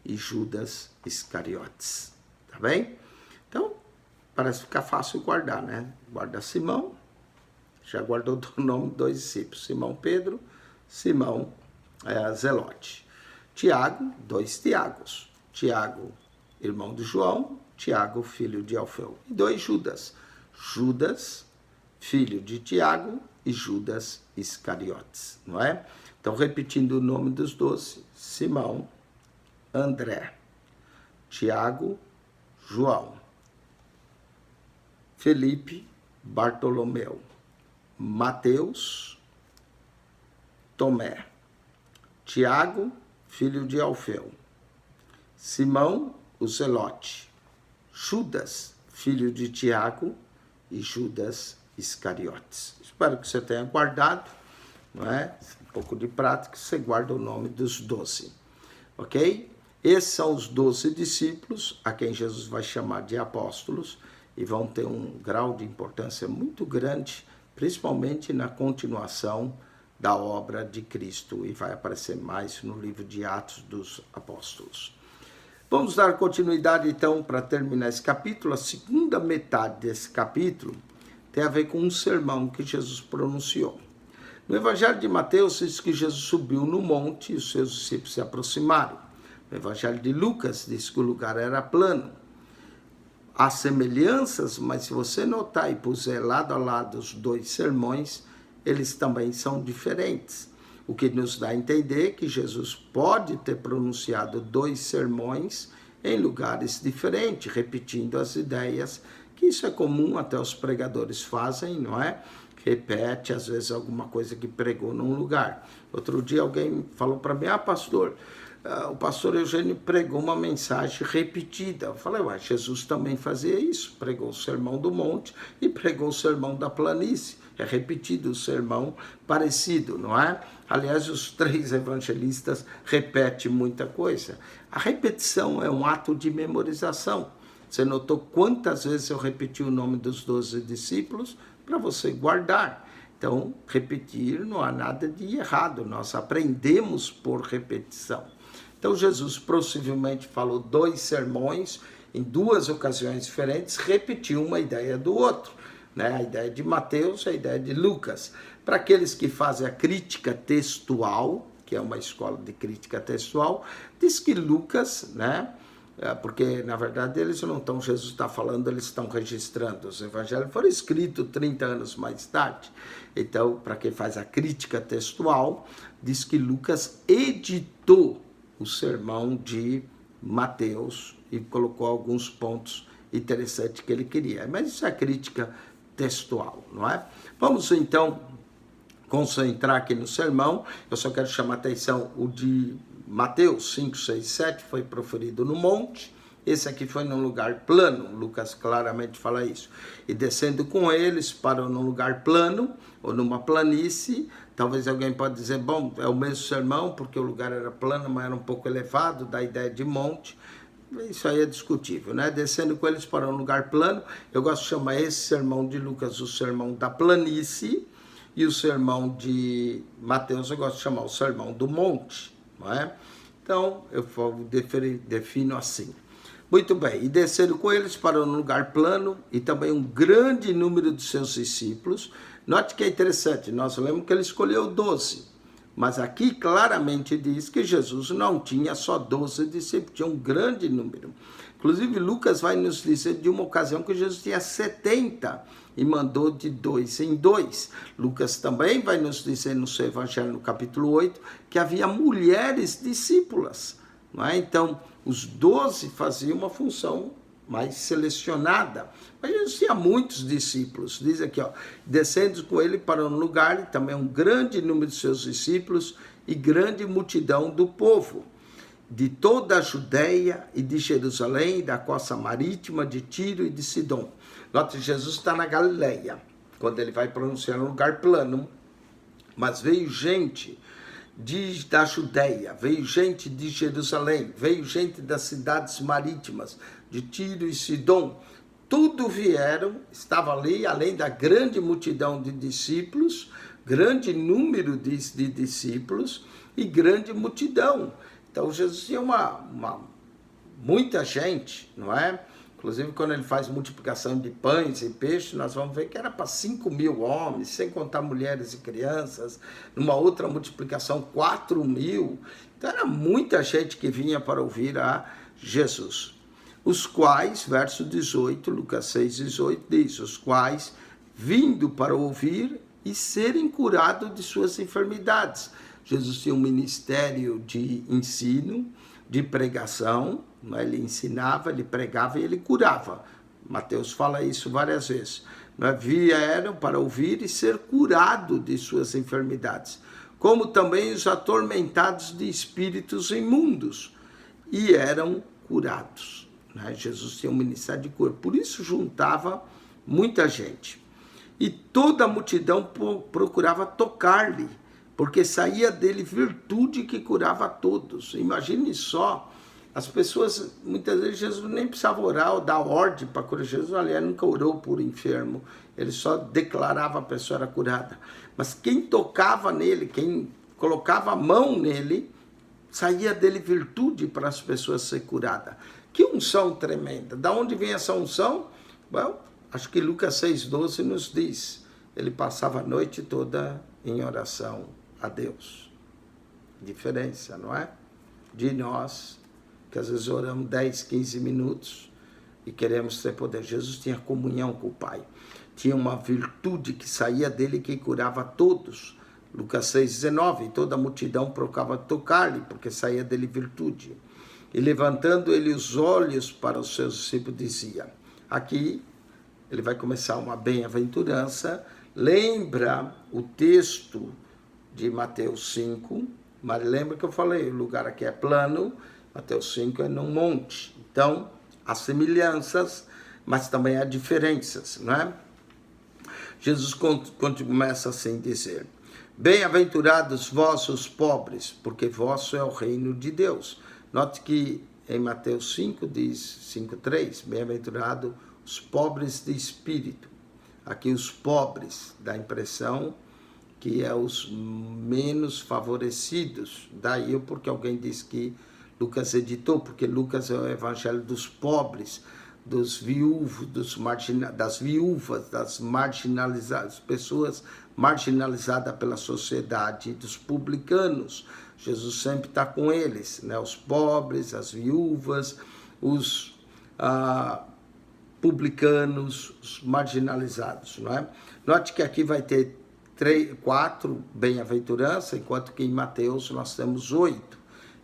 e Judas Iscariotes. Tá bem? Então, parece ficar fácil guardar, né? Guarda Simão, já guardou o nome de 2 discípulos, Simão Pedro, Simão Zelote. Tiago, 2 Tiagos, Tiago, irmão de João, Tiago, filho de Alfeu. E 2 Judas. Judas, filho de Tiago, e Judas Iscariotes, não é? Então, repetindo o nome dos 12, Simão, André, Tiago, João, Felipe, Bartolomeu, Mateus, Tomé, Tiago, filho de Alfeu, Simão, o Zelote, Judas, filho de Tiago, e Judas Iscariotes. Espero que você tenha guardado, não é? Um pouco de prática, você guarda o nome dos 12, ok? Esses são os 12 discípulos, a quem Jesus vai chamar de apóstolos, e vão ter um grau de importância muito grande, principalmente na continuação da obra de Cristo, e vai aparecer mais no livro de Atos dos Apóstolos. Vamos dar continuidade, então, para terminar esse capítulo. A segunda metade desse capítulo tem a ver com um sermão que Jesus pronunciou. No Evangelho de Mateus, diz que Jesus subiu no monte e os seus discípulos se aproximaram. No Evangelho de Lucas, diz que o lugar era plano. Há semelhanças, mas se você notar e puser lado a lado os 2 sermões, eles também são diferentes. O que nos dá a entender que Jesus pode ter pronunciado 2 sermões em lugares diferentes, repetindo as ideias, que isso é comum, até os pregadores fazem, não é? Repete, às vezes, alguma coisa que pregou num lugar. Outro dia alguém falou para mim, pastor, o pastor Eugênio pregou uma mensagem repetida. Eu falei, Jesus também fazia isso, pregou o Sermão do Monte e pregou o Sermão da Planície. É repetido o sermão parecido, não é? Aliás, os 3 evangelistas repetem muita coisa. A repetição é um ato de memorização. Você notou quantas vezes eu repeti o nome dos 12 discípulos? Para você guardar. Então, repetir não há nada de errado. Nós aprendemos por repetição. Então, Jesus possivelmente falou 2 sermões em 2 ocasiões diferentes, repetiu uma ideia do outro. Né? A ideia de Mateus, a ideia de Lucas. Para aqueles que fazem a crítica textual, que é uma escola de crítica textual, diz que Lucas, né? Porque na verdade eles não estão, Jesus está falando, eles estão registrando. Os evangelhos foram escritos 30 anos mais tarde. Então, para quem faz a crítica textual, diz que Lucas editou o sermão de Mateus e colocou alguns pontos interessantes que ele queria. Mas isso é crítica textual, não é? Vamos então concentrar aqui no sermão. Eu só quero chamar a atenção, o de Mateus 5, 6, 7 foi proferido no monte. Esse aqui foi num lugar plano, Lucas claramente fala isso. E descendo com eles para num lugar plano, ou numa planície. Talvez alguém pode dizer, bom, é o mesmo sermão, porque o lugar era plano, mas era um pouco elevado, da ideia de monte. Isso aí é discutível, né? Descendo com eles para um lugar plano. Eu gosto de chamar esse sermão de Lucas o sermão da planície, e o sermão de Mateus eu gosto de chamar o sermão do monte, não é? Então, eu defino assim. Muito bem, e desceram com eles para um lugar plano, e também um grande número de seus discípulos. Note que é interessante, nós lemos que ele escolheu 12, mas aqui claramente diz que Jesus não tinha só 12 discípulos, tinha um grande número. Inclusive, Lucas vai nos dizer de uma ocasião que Jesus tinha 70 e mandou de 2 em 2. Lucas também vai nos dizer no seu evangelho, no capítulo 8, que havia mulheres discípulas. Não é? Então, os 12 faziam uma função mais selecionada. Mas Jesus tinha muitos discípulos. Diz aqui, descendo com ele para um lugar, e também um grande número de seus discípulos e grande multidão do povo, de toda a Judéia e de Jerusalém, da costa marítima, de Tiro e de Sidom. Note, Jesus está na Galileia, quando ele vai pronunciar um lugar plano, mas veio gente da Judéia, veio gente de Jerusalém, veio gente das cidades marítimas, de Tiro e Sidom. Tudo vieram, estava ali, além da grande multidão de discípulos, grande número de discípulos e grande multidão. Então, Jesus tinha muita gente, não é? Inclusive, quando ele faz multiplicação de pães e peixes, nós vamos ver que era para 5.000 homens, sem contar mulheres e crianças. Numa outra multiplicação, 4.000. Então, era muita gente que vinha para ouvir a Jesus. os quais, verso 18, Lucas 6,18 diz, os quais, vindo para ouvir e serem curados de suas enfermidades. Jesus tinha um ministério de ensino, de pregação, ele ensinava, ele pregava e ele curava. Mateus fala isso várias vezes. Vieram para ouvir e ser curado de suas enfermidades, como também os atormentados de espíritos imundos, e eram curados. Jesus tinha um ministério de cura, por isso juntava muita gente. E toda a multidão procurava tocar-lhe, porque saía dele virtude que curava a todos. Imagine só, as pessoas, muitas vezes Jesus nem precisava orar ou dar ordem para curar. Jesus, aliás, nunca orou por enfermo, ele só declarava a pessoa era curada. Mas quem tocava nele, quem colocava a mão nele, saía dele virtude para as pessoas serem curadas. Que unção tremenda! Da onde vem essa unção? Bom, acho que Lucas 6,12 nos diz, ele passava a noite toda em oração a Deus. Diferença, não é? De nós, que às vezes oramos 10, 15 minutos e queremos ter poder. Jesus tinha comunhão com o Pai. Tinha uma virtude que saía dele que curava todos. Lucas 6,19, toda a multidão procurava tocar-lhe, porque saía dele virtude. E levantando ele os olhos para os seus discípulos, dizia, aqui ele vai começar uma bem-aventurança, lembra o texto de Mateus 5, mas lembra que eu falei, o lugar aqui é plano, Mateus 5 é num monte. Então, há semelhanças, mas também há diferenças, não é? Jesus começa assim a dizer, bem-aventurados vós os pobres, porque vosso é o reino de Deus. Note que em Mateus 5 diz, 5,3, bem-aventurado os pobres de espírito. Aqui os pobres, dá a impressão que é os menos favorecidos. Daí porque alguém diz que Lucas editou, porque Lucas é o evangelho dos pobres, dos viúvos, das viúvas, das marginalizadas, pessoas marginalizadas pela sociedade, dos publicanos. Jesus sempre está com eles, né? Os pobres, as viúvas, os publicanos, os marginalizados, não é? Note que aqui vai ter 4 bem-aventuranças, enquanto que em Mateus nós temos 8.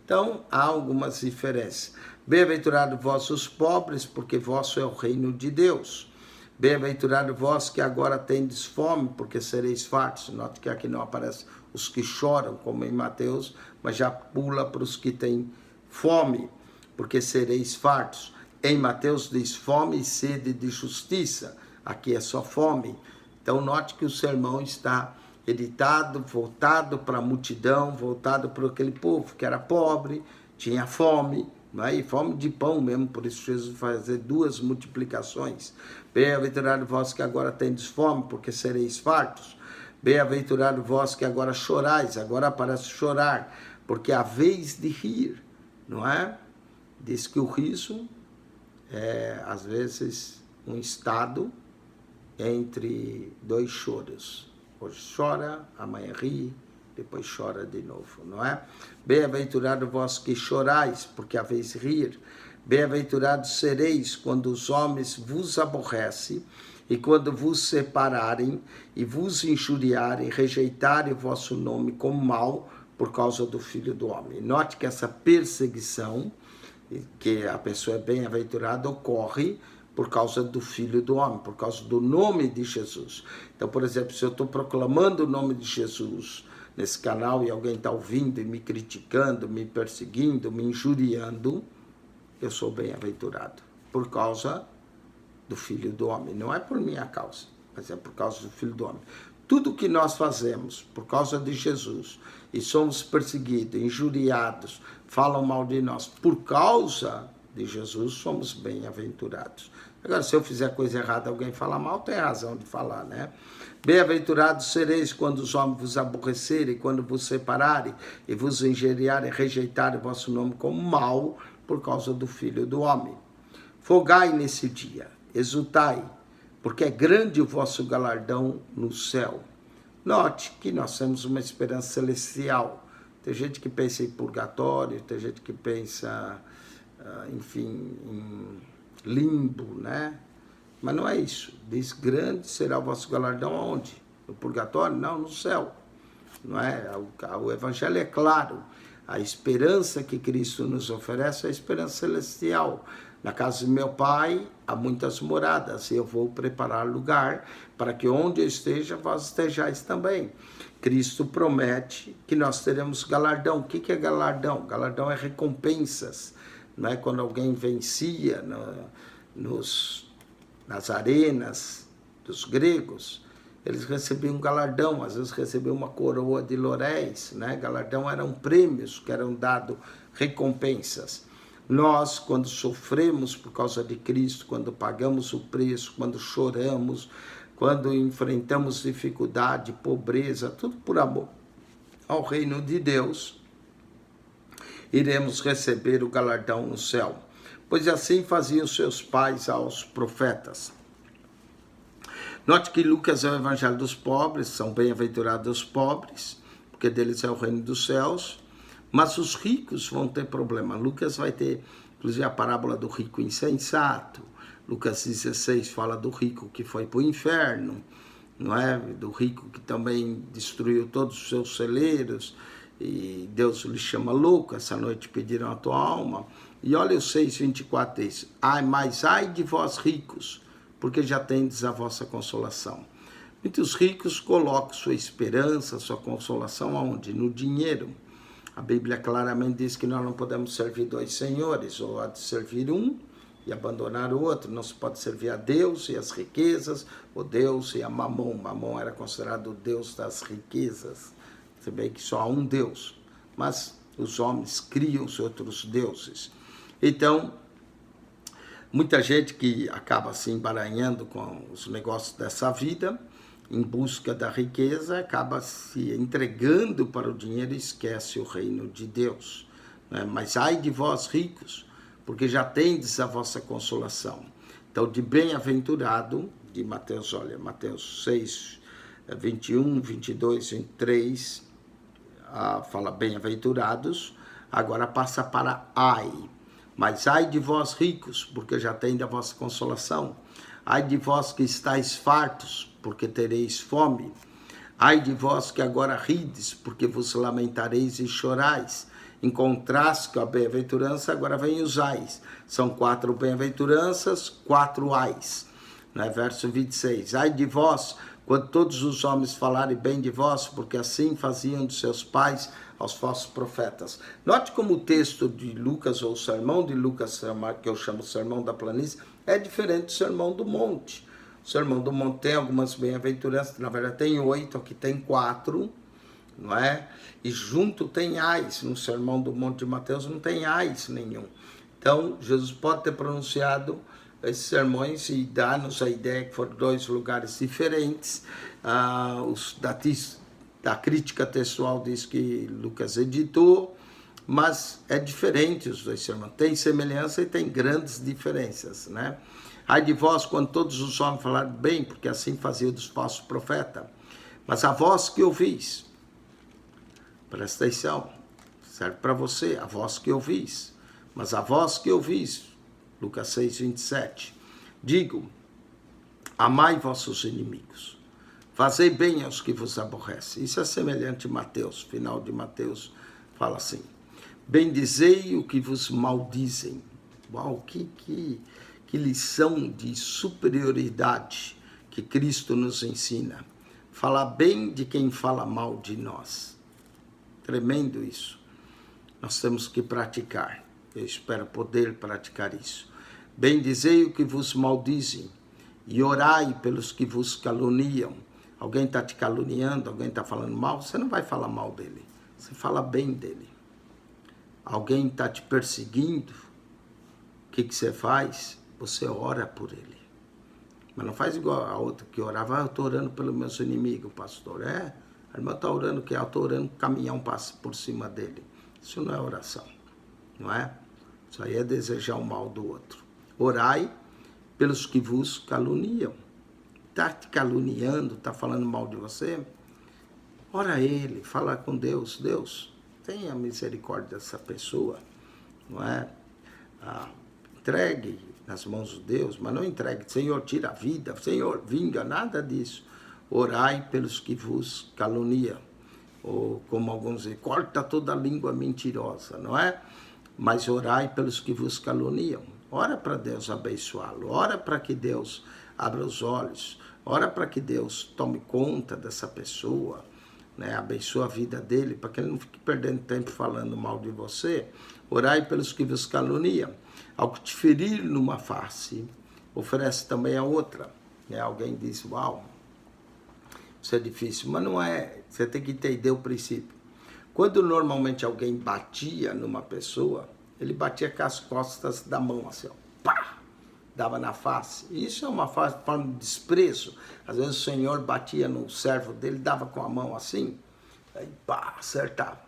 Então, há algumas diferenças. Bem-aventurado vós os pobres, porque vosso é o reino de Deus. Bem-aventurado vós que agora tendes fome, porque sereis fartos. Note que aqui não aparece os que choram, como em Mateus, mas já pula para os que têm fome, porque sereis fartos. Em Mateus diz fome e sede de justiça. Aqui é só fome. Então, note que o sermão está editado, voltado para a multidão, voltado para aquele povo que era pobre, tinha fome, e fome de pão mesmo, por isso Jesus vai fazer 2 multiplicações. Bem-aventurado vós que agora tendes fome, porque sereis fartos. Bem-aventurado vós que agora chorais, agora parece chorar, porque é a vez de rir, não é? Diz que o riso é, às vezes, um estado entre 2 choros. Hoje chora, amanhã ri, depois chora de novo, não é? Bem-aventurado vós que chorais, porque haveis rir. Bem-aventurados sereis quando os homens vos aborrecem e quando vos separarem e vos injuriarem, rejeitarem o vosso nome como mal por causa do Filho do Homem. Note que essa perseguição, que a pessoa é bem-aventurada, ocorre por causa do Filho do Homem, por causa do nome de Jesus. Então, por exemplo, se eu estou proclamando o nome de Jesus nesse canal e alguém está ouvindo e me criticando, me perseguindo, me injuriando, eu sou bem-aventurado, por causa do Filho do Homem. Não é por minha causa, mas é por causa do Filho do Homem. Tudo que nós fazemos por causa de Jesus e somos perseguidos, injuriados, falam mal de nós por causa de Jesus, somos bem-aventurados. Agora, se eu fizer coisa errada, alguém fala mal, tem razão de falar, né? Bem-aventurados sereis quando os homens vos aborrecerem, quando vos separarem e vos injuriarem, rejeitarem o vosso nome como mal por causa do Filho do Homem. Folgai nesse dia, exultai, porque é grande o vosso galardão no céu. Note que nós temos uma esperança celestial. Tem gente que pensa em purgatório, tem gente que pensa, enfim, em limbo, né? Mas não é isso. Diz, grande será o vosso galardão aonde? No purgatório? Não, no céu. Não é? O Evangelho é claro. A esperança que Cristo nos oferece é a esperança celestial. Na casa de meu Pai há muitas moradas, e eu vou preparar lugar para que onde eu esteja, vós estejais também. Cristo promete que nós teremos galardão. O que é galardão? Galardão é recompensas. Não é? Quando alguém vencia nas arenas dos gregos, eles recebiam um galardão, às vezes recebiam uma coroa de louréis, né? Galardão eram prêmios que eram dados, recompensas. Nós, quando sofremos por causa de Cristo, quando pagamos o preço, quando choramos, quando enfrentamos dificuldade, pobreza, tudo por amor ao reino de Deus, iremos receber o galardão no céu. Pois assim faziam seus pais aos profetas. Note que Lucas é o evangelho dos pobres, são bem-aventurados os pobres, porque deles é o reino dos céus, mas os ricos vão ter problema. Lucas vai ter, inclusive, a parábola do rico insensato. Lucas 16 fala do rico que foi para o inferno, não é? Do rico que também destruiu todos os seus celeiros, e Deus lhe chama louco, essa noite pediram a tua alma. E olha o 6:24 diz, mas ai de vós ricos, porque já tendes a vossa consolação. Muitos ricos colocam sua esperança, sua consolação aonde? No dinheiro. A Bíblia claramente diz que nós não podemos servir dois senhores, ou há de servir um e abandonar o outro. Não se pode servir a Deus e as riquezas, ou Deus e a Mamon. Mamon era considerado o Deus das riquezas. Você vê que só há um Deus, mas os homens criam os outros deuses. Então, muita gente que acaba se embaranhando com os negócios dessa vida, em busca da riqueza, acaba se entregando para o dinheiro e esquece o reino de Deus. Mas ai de vós ricos, porque já tendes a vossa consolação. Então, de bem-aventurado, de Mateus, olha, Mateus 6, 21, 22, 23, fala bem-aventurados, agora passa para ai. Mas ai de vós ricos, porque já tendes a vossa consolação. Ai de vós que estáis fartos, porque tereis fome. Ai de vós que agora rides, porque vos lamentareis e chorais. Em contraste com a bem-aventurança, agora vem os ais. São 4 bem-aventuranças, 4 ais. Verso 26. Ai de vós, quando todos os homens falarem bem de vós, porque assim faziam de seus pais aos falsos profetas. Note como o texto de Lucas, ou o sermão de Lucas, que eu chamo Sermão da Planície, é diferente do Sermão do Monte. O Sermão do Monte tem algumas bem-aventuranças, na verdade tem 8, aqui tem 4, não é? E junto tem ais, no Sermão do Monte de Mateus não tem ais nenhum. Então, Jesus pode ter pronunciado esses sermões e dar-nos a ideia que foram 2 lugares diferentes. Da crítica textual diz que Lucas editou, mas é diferente os 2 sermões. Tem semelhança e tem grandes diferenças, né? Ai de vós, quando todos os homens falarem bem, porque assim fazia dos falsos profetas. Mas a voz que ouvis, presta atenção, serve para você, a voz que ouvis. Mas a voz que ouvis, Lucas 6, 27, digo, amai vossos inimigos, fazei bem aos que vos aborrecem. Isso é semelhante a Mateus, final de Mateus fala assim, bendizei o que vos maldizem. Uau, que lição de superioridade que Cristo nos ensina. Falar bem de quem fala mal de nós. Tremendo isso. Nós temos que praticar. Eu espero poder praticar isso. Bendizei o que vos maldizem e orai pelos que vos caluniam. Alguém está te caluniando, alguém está falando mal, você não vai falar mal dele. Você fala bem dele. Alguém está te perseguindo, o que você faz? Você ora por ele. Mas não faz igual a outra que orava, eu estou orando pelos meus inimigos, pastor. A irmã está orando que eu estou orando que o caminhão passe por cima dele. Isso não é oração, não é? Isso aí é desejar o mal do outro. Orai pelos que vos caluniam. Está te caluniando, está falando mal de você? Ora a ele, fala com Deus. Deus, tenha misericórdia dessa pessoa, não é? entregue nas mãos de Deus, mas não entregue, Senhor, tira a vida, Senhor, vinga, nada disso. Orai pelos que vos caluniam, ou como alguns dizem, corta toda a língua mentirosa, não é? Mas orai pelos que vos caluniam. Ora para Deus abençoá-lo, ora para que Deus abra os olhos, ora para que Deus tome conta dessa pessoa, né? Abençoa a vida dele, para que ele não fique perdendo tempo falando mal de você. Orai pelos que vos caluniam. Ao que te ferir numa face, oferece também a outra. Né? Alguém diz, uau, isso é difícil, mas não é. Você tem que entender o princípio. Quando normalmente alguém batia numa pessoa, ele batia com as costas da mão, assim, ó, pá, dava na face. Isso é uma forma de desprezo. Às vezes o Senhor batia no servo dele, dava com a mão assim, aí pá, acertava.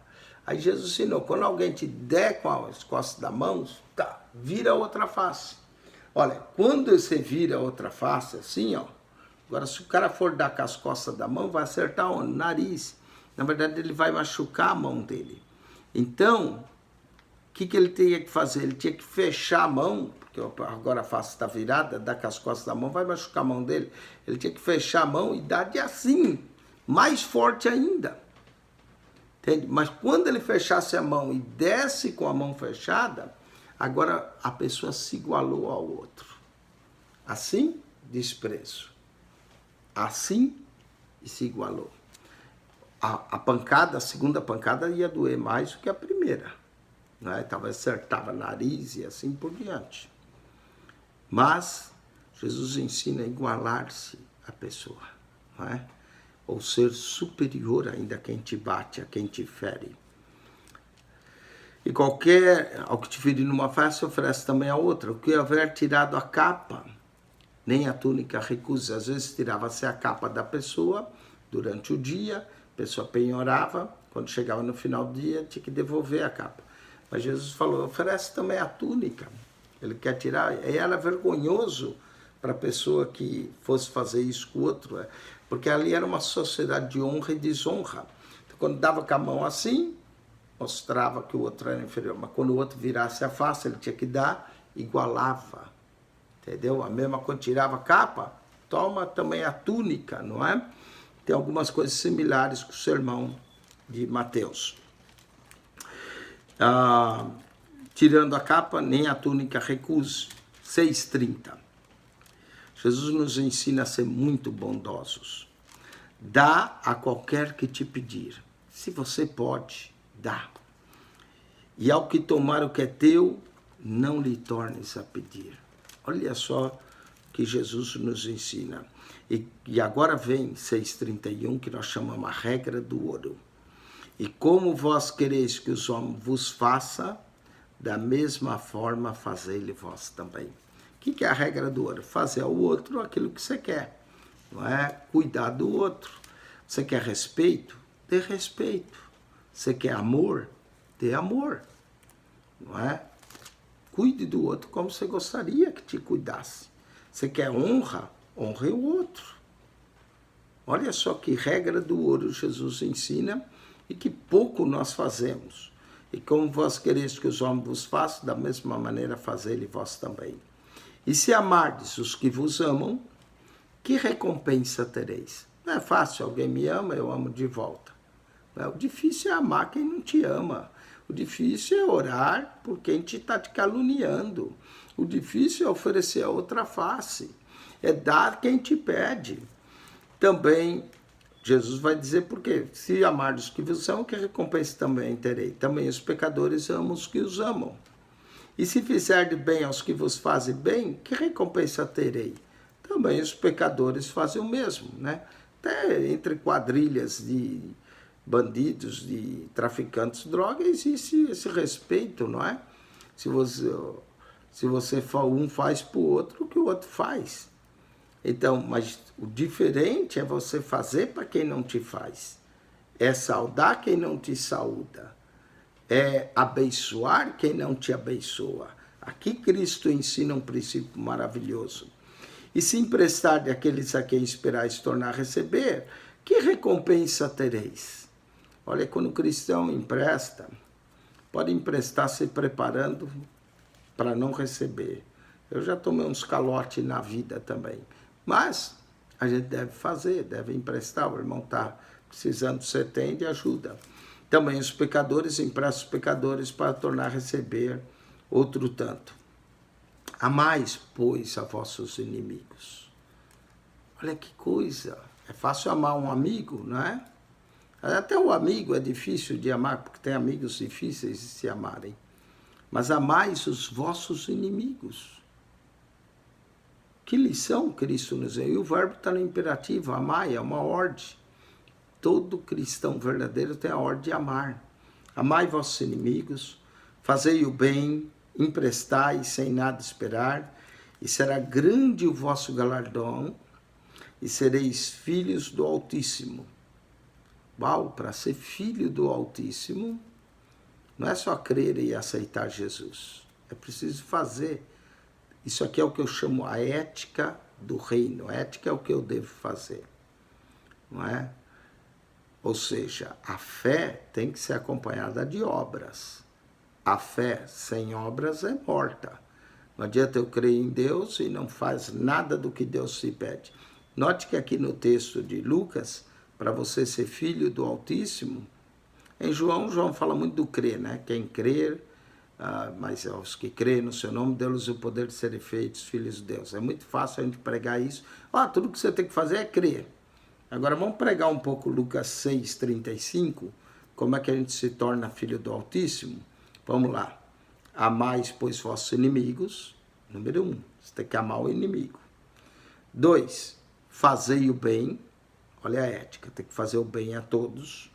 Aí Jesus ensinou, quando alguém te der com as costas da mão, tá, vira outra face. Olha, quando você vira outra face, assim, ó, agora se o cara for dar com as costas da mão, vai acertar o nariz. Na verdade, ele vai machucar a mão dele. Então, o que ele tinha que fazer? Ele tinha que fechar a mão, porque agora a face está virada, dar com as costas da mão, vai machucar a mão dele. Ele tinha que fechar a mão e dar de assim, mais forte ainda. Entende? Mas quando ele fechasse a mão e desse com a mão fechada, agora a pessoa se igualou ao outro. Assim, desprezo. Assim, se igualou. A pancada, a segunda pancada ia doer mais do que a primeira. Né? Talvez acertava nariz e assim por diante. Mas Jesus ensina a igualar-se à pessoa. Não é? Ou ser superior ainda a quem te bate, a quem te fere. E ao que te ferir numa face, oferece também a outra. O que houver tirado a capa, nem a túnica recusa. Às vezes tirava-se a capa da pessoa durante o dia, a pessoa penhorava, quando chegava no final do dia, tinha que devolver a capa. Mas Jesus falou, oferece também a túnica. Ele quer tirar, e era vergonhoso para a pessoa que fosse fazer isso com o outro, porque ali era uma sociedade de honra e desonra. Então, quando dava com a mão assim, mostrava que o outro era inferior, mas quando o outro virasse a face, ele tinha que dar, igualava, entendeu? A mesma quando tirava a capa, toma também a túnica, não é? Tem algumas coisas similares com o sermão de Mateus. Tirando a capa, nem a túnica recuse. 6,30. Jesus nos ensina a ser muito bondosos. Dá a qualquer que te pedir. Se você pode, dá. E ao que tomar o que é teu, não lhe tornes a pedir. Olha só que Jesus nos ensina. E agora vem 6,31, que nós chamamos a regra do ouro. E como vós quereis que os homens vos façam, da mesma forma fazei-lhe vós também. O que é a regra do ouro? Fazer ao outro aquilo que você quer. Não é? Cuidar do outro. Você quer respeito? Dê respeito. Você quer amor? Dê amor. Não é? Cuide do outro como você gostaria que te cuidasse. Você quer honra? Honre o outro. Olha só que regra do ouro Jesus ensina e que pouco nós fazemos. E como vós quereis que os homens vos façam, da mesma maneira fazei-lhe vós também. E se amardes os que vos amam, que recompensa tereis? Não é fácil, alguém me ama, eu amo de volta. O difícil é amar quem não te ama. O difícil é orar por quem está te caluniando. O difícil é oferecer a outra face. É dar quem te pede. Também, Jesus vai dizer por quê? Se amardes os que vos amam, que recompensa também terei? Também os pecadores amam os que os amam. E se fizerdes bem aos que vos fazem bem, que recompensa terei? Também os pecadores fazem o mesmo, né? Até entre quadrilhas de bandidos, de traficantes de droga, existe esse respeito, não é? Se você um faz para o outro o que o outro faz. Então, mas o diferente é você fazer para quem não te faz. É saudar quem não te saúda. É abençoar quem não te abençoa. Aqui Cristo ensina um princípio maravilhoso. E se emprestar de aqueles a quem esperais tornar a receber, que recompensa tereis? Olha, quando o cristão empresta, pode emprestar se preparando para não receber. Eu já tomei uns calotes na vida também. Mas a gente deve fazer, deve emprestar. O irmão está precisando, você tem de ajuda. Também os pecadores emprestam os pecadores para tornar a receber outro tanto. Amais, pois, a vossos inimigos. Olha que coisa. É fácil amar um amigo, não é? Até o amigo é difícil de amar, porque tem amigos difíceis de se amarem. Mas amais os vossos inimigos. Que lição Cristo nos deu. E o verbo está no imperativo, amai, é uma ordem. Todo cristão verdadeiro tem a ordem de amar. Amai vossos inimigos, fazei o bem, emprestai sem nada esperar, e será grande o vosso galardão, e sereis filhos do Altíssimo. Uau, para ser filho do Altíssimo, não é só crer e aceitar Jesus. É preciso fazer. Isso aqui é o que eu chamo a ética do reino. A ética é o que eu devo fazer. Não é? Ou seja, a fé tem que ser acompanhada de obras. A fé sem obras é morta. Não adianta eu crer em Deus e não faz nada do que Deus se pede. Note que aqui no texto de Lucas, para você ser filho do Altíssimo, em João fala muito do crer, né? Quem crer, mas os que creem no seu nome, deu-lhes o poder de serem feitos filhos de Deus. É muito fácil a gente pregar isso. Tudo que você tem que fazer é crer. Agora vamos pregar um pouco Lucas 6:35, como é que a gente se torna filho do Altíssimo. Vamos lá. Amais, pois, vossos inimigos. Número 1, você tem que amar o inimigo. 2, fazei o bem. Olha a ética, tem que fazer o bem a todos.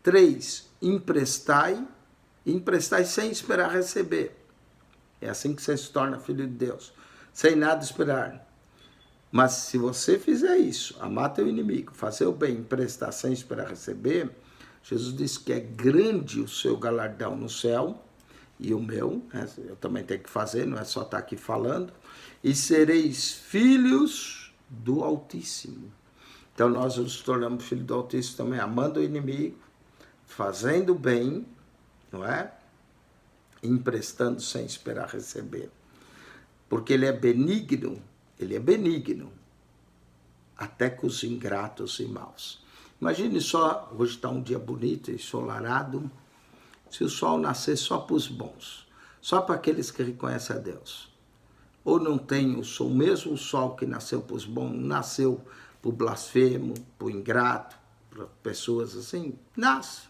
3, emprestai sem esperar receber. É assim que você se torna filho de Deus, sem nada esperar. Mas se você fizer isso, amar teu inimigo, fazer o bem, emprestar sem esperar receber, Jesus disse que é grande o seu galardão no céu, e o meu, né, eu também tenho que fazer, não é só estar aqui falando, e sereis filhos do Altíssimo. Então nós nos tornamos filhos do Altíssimo também, amando o inimigo, fazendo o bem, não é? Emprestando sem esperar receber. Porque ele é benigno, até com os ingratos e maus. Imagine só, hoje está um dia bonito, ensolarado, se o sol nascer só para os bons, só para aqueles que reconhecem a Deus. Ou não tem o sol, mesmo o sol que nasceu para os bons, nasceu para o blasfemo, para o ingrato, para pessoas assim, nasce.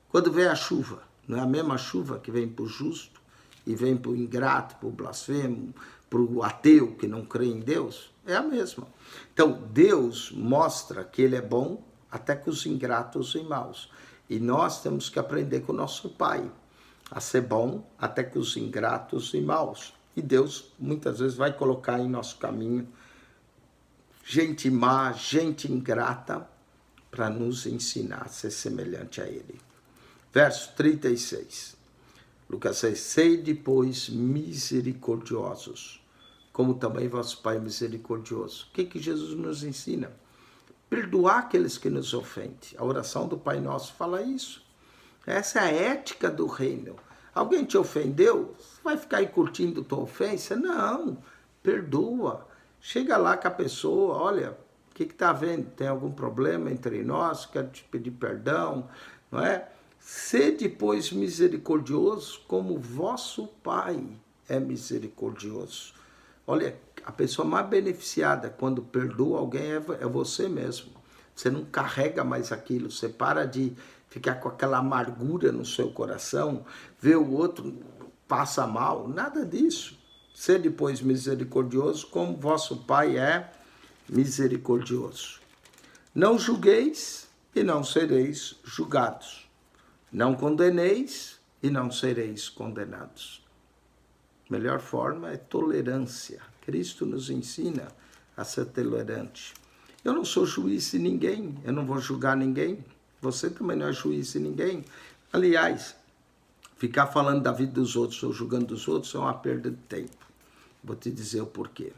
Quando vem a chuva, não é a mesma chuva que vem para o justo e vem para o ingrato, para o blasfemo, para o ateu que não crê em Deus? É a mesma. Então, Deus mostra que ele é bom até com os ingratos e maus. E nós temos que aprender com o nosso Pai a ser bom até com os ingratos e maus. E Deus muitas vezes vai colocar em nosso caminho gente má, gente ingrata, para nos ensinar a ser semelhante a Ele. Verso 36. Lucas 6. Sede, pois, misericordiosos, como também vosso Pai é misericordioso. O que Jesus nos ensina? Perdoar aqueles que nos ofendem. A oração do Pai Nosso fala isso. Essa é a ética do reino. Alguém te ofendeu? Você vai ficar aí curtindo tua ofensa? Não, perdoa. Chega lá com a pessoa, olha, o que está havendo? Tem algum problema entre nós? Quero te pedir perdão, não é? Sede, pois, misericordiosos, como vosso Pai é misericordioso. Olha, a pessoa mais beneficiada quando perdoa alguém é você mesmo. Você não carrega mais aquilo, você para de ficar com aquela amargura no seu coração, ver o outro passa mal, nada disso. Sede, pois, misericordioso, como vosso Pai é misericordioso. Não julgueis e não sereis julgados. Não condeneis e não sereis condenados. Melhor forma é tolerância. Cristo nos ensina a ser tolerante. Eu não sou juiz de ninguém, eu não vou julgar ninguém. Você também não é juiz de ninguém. Aliás, ficar falando da vida dos outros ou julgando os outros é uma perda de tempo. Vou te dizer o porquê.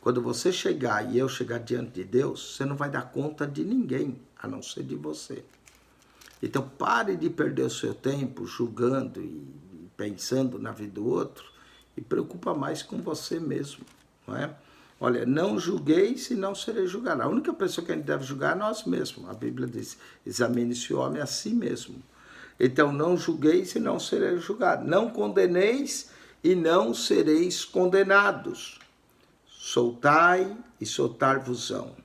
Quando você chegar e eu chegar diante de Deus, você não vai dar conta de ninguém, a não ser de você. Então pare de perder o seu tempo julgando e pensando na vida do outro e preocupa mais com você mesmo, não é? Olha, não julgueis e não sereis julgados. A única pessoa que a gente deve julgar é nós mesmos. A Bíblia diz, examine-se o homem a si mesmo. Então, não julgueis e não sereis julgados. Não condeneis e não sereis condenados. Soltai e soltar-vos-ão.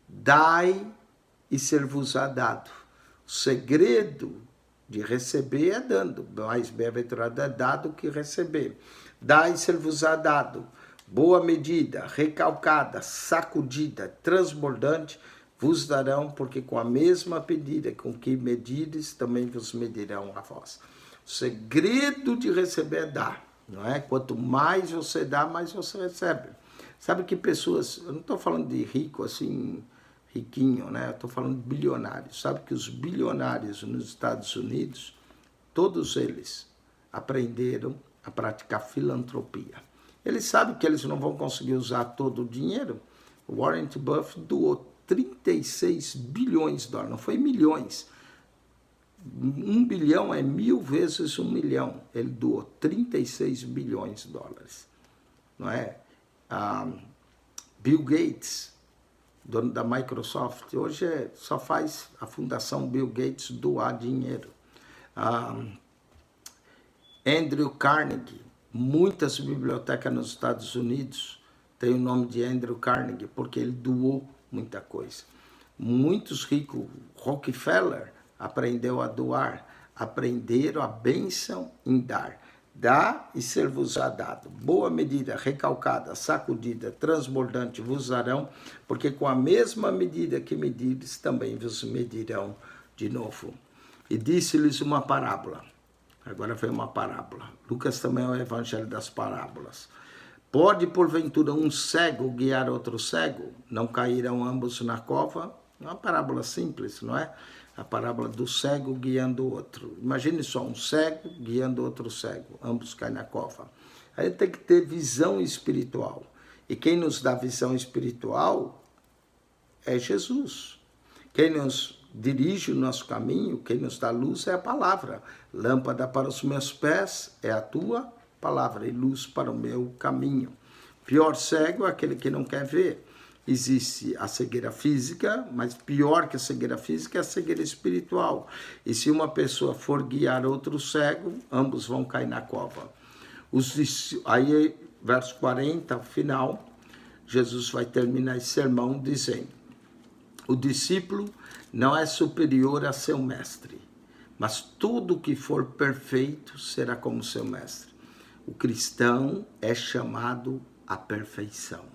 Dai e ser-vos-á dado. O segredo de receber é dando. Mais bem-aventurado é dado que receber. Dai e ser-vos-á dado. Boa medida, recalcada, sacudida, transbordante, vos darão, porque com a mesma medida com que medires, também vos medirão a vós. O segredo de receber é dar, não é? Quanto mais você dá, mais você recebe. Sabe que pessoas, eu não estou falando de rico assim, riquinho, né? Eu estou falando de bilionários. Sabe que os bilionários nos Estados Unidos, todos eles aprenderam a praticar filantropia. Eles sabem que eles não vão conseguir usar todo o dinheiro. O Warren Buffett doou 36 bilhões de dólares, não foi milhões. 1 bilhão é 1000 vezes 1 milhão. Ele doou 36 bilhões de dólares. Não é? Bill Gates, dono da Microsoft, hoje só faz a fundação Bill Gates doar dinheiro. Andrew Carnegie, muitas bibliotecas nos Estados Unidos têm o nome de Andrew Carnegie, porque ele doou muita coisa. Muitos ricos, Rockefeller, aprendeu a doar, aprenderam a bênção em dar. Dá e ser-vos-á dado. Boa medida, recalcada, sacudida, transbordante vos darão, porque com a mesma medida que medires, também vos medirão de novo. E disse-lhes uma parábola. Agora foi uma parábola. Lucas também é o evangelho das parábolas. Pode, porventura, um cego guiar outro cego? Não cairão ambos na cova? É uma parábola simples, não é? A parábola do cego guiando o outro. Imagine só, um cego guiando outro cego. Ambos caem na cova. Aí tem que ter visão espiritual. E quem nos dá visão espiritual é Jesus. Quem nos dirige o nosso caminho, quem nos dá luz é a palavra. Lâmpada para os meus pés é a tua palavra e luz para o meu caminho. Pior cego é aquele que não quer ver. Existe a cegueira física, mas pior que a cegueira física é a cegueira espiritual. E se uma pessoa for guiar outro cego, ambos vão cair na cova. Aí, verso 40, final, Jesus vai terminar esse sermão dizendo: o discípulo não é superior a seu mestre, mas tudo que for perfeito será como seu mestre. O cristão é chamado à perfeição.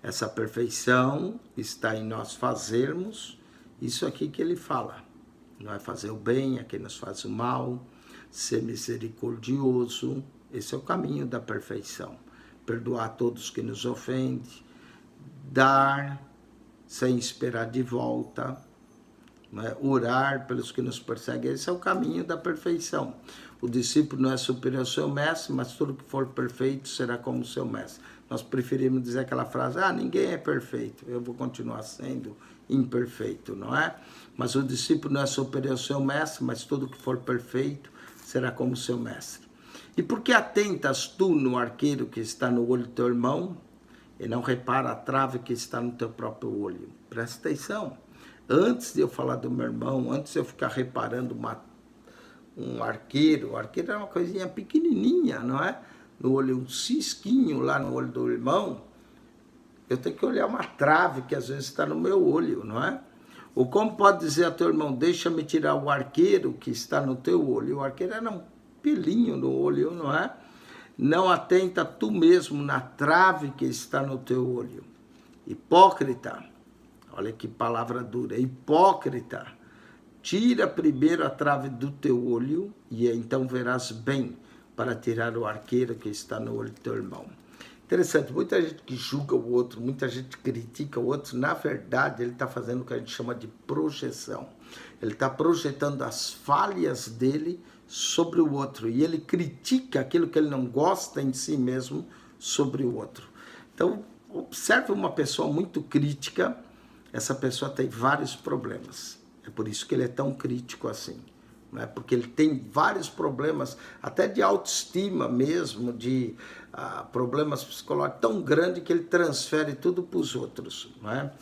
Essa perfeição está em nós fazermos isso aqui que ele fala. Não é fazer o bem a quem nos faz o mal, ser misericordioso. Esse é o caminho da perfeição. Perdoar todos que nos ofendem, dar sem esperar de volta, né? Orar pelos que nos perseguem. Esse é o caminho da perfeição. O discípulo não é superior ao seu mestre, mas tudo que for perfeito será como o seu mestre. Nós preferimos dizer aquela frase: ninguém é perfeito, eu vou continuar sendo imperfeito, não é? Mas o discípulo não é superior ao seu mestre, mas tudo que for perfeito será como o seu mestre. E por que atentas tu no arqueiro que está no olho do teu irmão e não repara a trave que está no teu próprio olho? Presta atenção. Antes de eu falar do meu irmão, antes de eu ficar reparando um arqueiro, o arqueiro é uma coisinha pequenininha, não é? No olho, um cisquinho lá no olho do irmão, eu tenho que olhar uma trave que às vezes está no meu olho, não é? Ou como pode dizer a teu irmão: deixa-me tirar o arqueiro que está no teu olho? O arqueiro era um pelinho no olho, não é? Não atenta tu mesmo na trave que está no teu olho. Hipócrita, olha que palavra dura, hipócrita, tira primeiro a trave do teu olho e então verás bem para tirar o arqueiro que está no olho do teu irmão. Interessante, muita gente que julga o outro, muita gente critica o outro, na verdade ele está fazendo o que a gente chama de projeção. Ele está projetando as falhas dele sobre o outro e ele critica aquilo que ele não gosta em si mesmo sobre o outro. Então, observe uma pessoa muito crítica, essa pessoa tem vários problemas. É por isso que ele é tão crítico assim. né? Porque ele tem vários problemas, até de autoestima mesmo, de problemas psicológicos tão grandes que ele transfere tudo para os outros, né?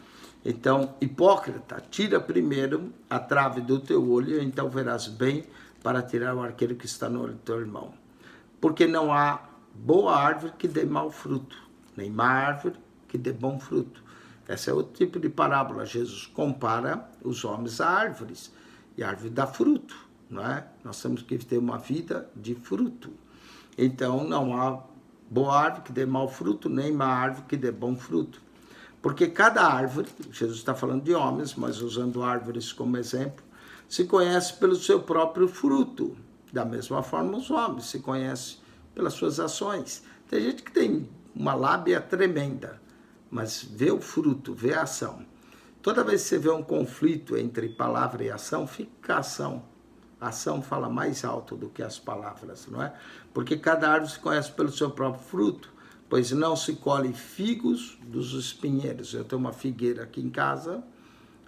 Então, hipócrita, tira primeiro a trave do teu olho, então verás bem para tirar o arqueiro que está no olho do teu irmão. Porque não há boa árvore que dê mau fruto, nem má árvore que dê bom fruto. Esse é outro tipo de parábola. Jesus compara os homens a árvores, e a árvore dá fruto, não é? Nós temos que ter uma vida de fruto. Então, não há boa árvore que dê mau fruto, nem má árvore que dê bom fruto. Porque cada árvore, Jesus está falando de homens, mas usando árvores como exemplo, se conhece pelo seu próprio fruto. Da mesma forma, os homens se conhecem pelas suas ações. Tem gente que tem uma lábia tremenda, mas vê o fruto, vê a ação. Toda vez que você vê um conflito entre palavra e ação, fica a ação. A ação fala mais alto do que as palavras, não é? Porque cada árvore se conhece pelo seu próprio fruto. Pois não se colhe figos dos espinheiros. Eu tenho uma figueira aqui em casa,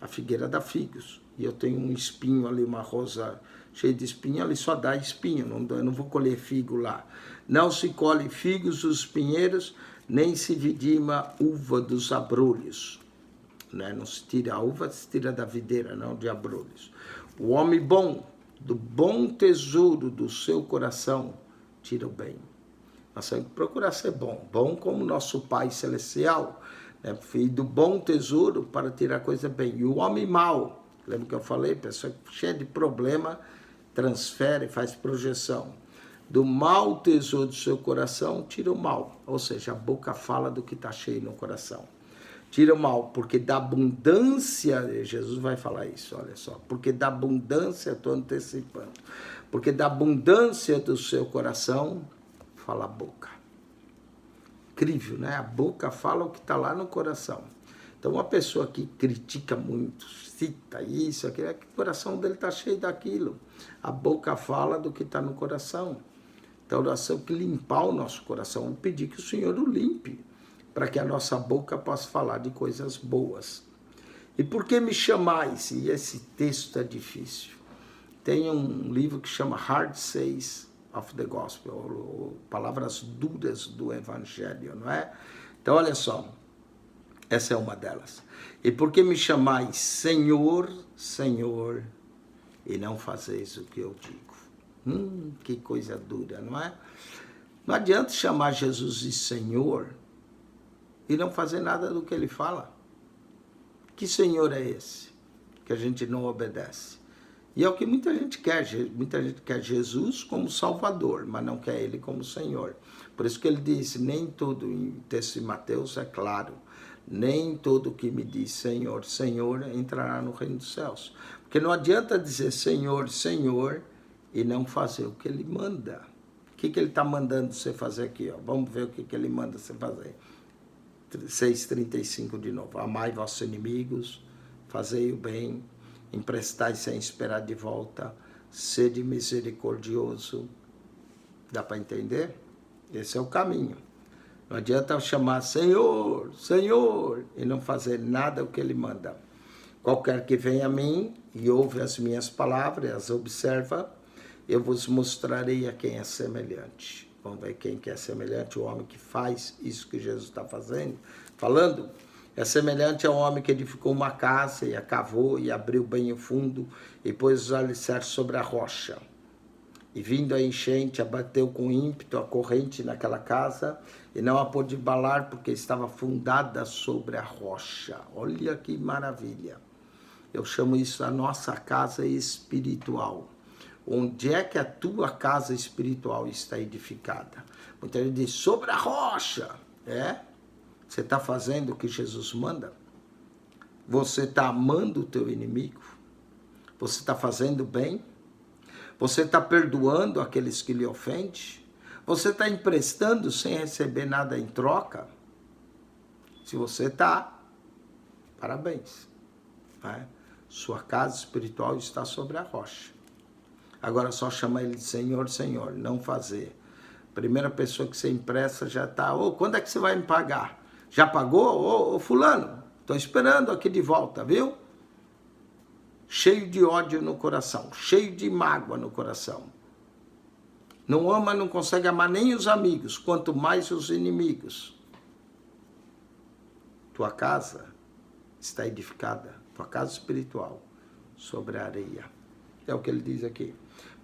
a figueira dá figos. E eu tenho um espinho ali, uma rosa cheia de espinho, ali só dá espinho, eu não vou colher figo lá. Não se colhe figos dos espinheiros, nem se vidima uva dos abrolhos. Né? Não se tira a uva, se tira da videira, não de abrolhos. O homem bom, do bom tesouro do seu coração, tira o bem. Nós temos que procurar ser bom, bom como nosso Pai Celestial, né? Filho do bom tesouro para tirar coisa bem. E o homem mau, lembra que eu falei? Pessoa cheia de problema, transfere, faz projeção. Do mau tesouro do seu coração, tira o mal. Ou seja, a boca fala do que está cheio no coração. Tira o mal, porque da abundância, Jesus vai falar isso, olha só. Porque da abundância, estou antecipando. Porque da abundância do seu coração, fala a boca. Incrível, né? A boca fala o que está lá no coração. Então, uma pessoa que critica muito, cita isso, aquilo, é que o coração dele está cheio daquilo. A boca fala do que está no coração. Então, nós temos que limpar o nosso coração. Vamos pedir que o Senhor o limpe, para que a nossa boca possa falar de coisas boas. E por que me chamais? E esse texto é difícil. Tem um livro que chama Hard Sayings of the Gospel, ou palavras duras do Evangelho, não é? Então, olha só, essa é uma delas. E por que me chamais Senhor, Senhor, e não fazeis o que eu digo? Que coisa dura, não é? Não adianta chamar Jesus de Senhor e não fazer nada do que ele fala. Que Senhor é esse que a gente não obedece? E é o que muita gente quer Jesus como Salvador, mas não quer Ele como Senhor. Por isso que ele diz, nem todo, em texto de Mateus é claro, nem todo que me diz Senhor, Senhor, entrará no reino dos céus. Porque não adianta dizer Senhor, Senhor, e não fazer o que Ele manda. O que Ele está mandando você fazer aqui? Ó? Vamos ver o que Ele manda você fazer. 6,35 de novo. Amai vossos inimigos, fazei o bem, emprestai sem esperar de volta, sede misericordioso. Dá para entender? Esse é o caminho. Não adianta chamar Senhor, Senhor, e não fazer nada o que Ele manda. Qualquer que venha a mim e ouve as minhas palavras, as observa, eu vos mostrarei a quem é semelhante. Vamos ver quem que é semelhante, o homem que faz isso que Jesus está falando. É semelhante ao homem que edificou uma casa e a cavou e abriu bem o fundo e pôs os alicerces sobre a rocha. E vindo a enchente, abateu com ímpeto a corrente naquela casa e não a pôde abalar porque estava fundada sobre a rocha. Olha que maravilha. Eu chamo isso a nossa casa espiritual. Onde é que a tua casa espiritual está edificada? Muita gente diz, sobre a rocha. Você está fazendo o que Jesus manda? Você está amando o teu inimigo? Você está fazendo bem? Você está perdoando aqueles que lhe ofendem? Você está emprestando sem receber nada em troca? Se você está, parabéns. Sua casa espiritual está sobre a rocha. Agora só chamar ele de Senhor, Senhor, não fazer. Primeira pessoa que você empresta já está, quando é que você vai me pagar? Já pagou? Fulano, estou esperando aqui de volta, viu? cheio de ódio no coração, cheio de mágoa no coração. Não ama, não consegue amar nem os amigos, quanto mais os inimigos. Tua casa está edificada, tua casa espiritual, sobre a areia. É o que ele diz aqui.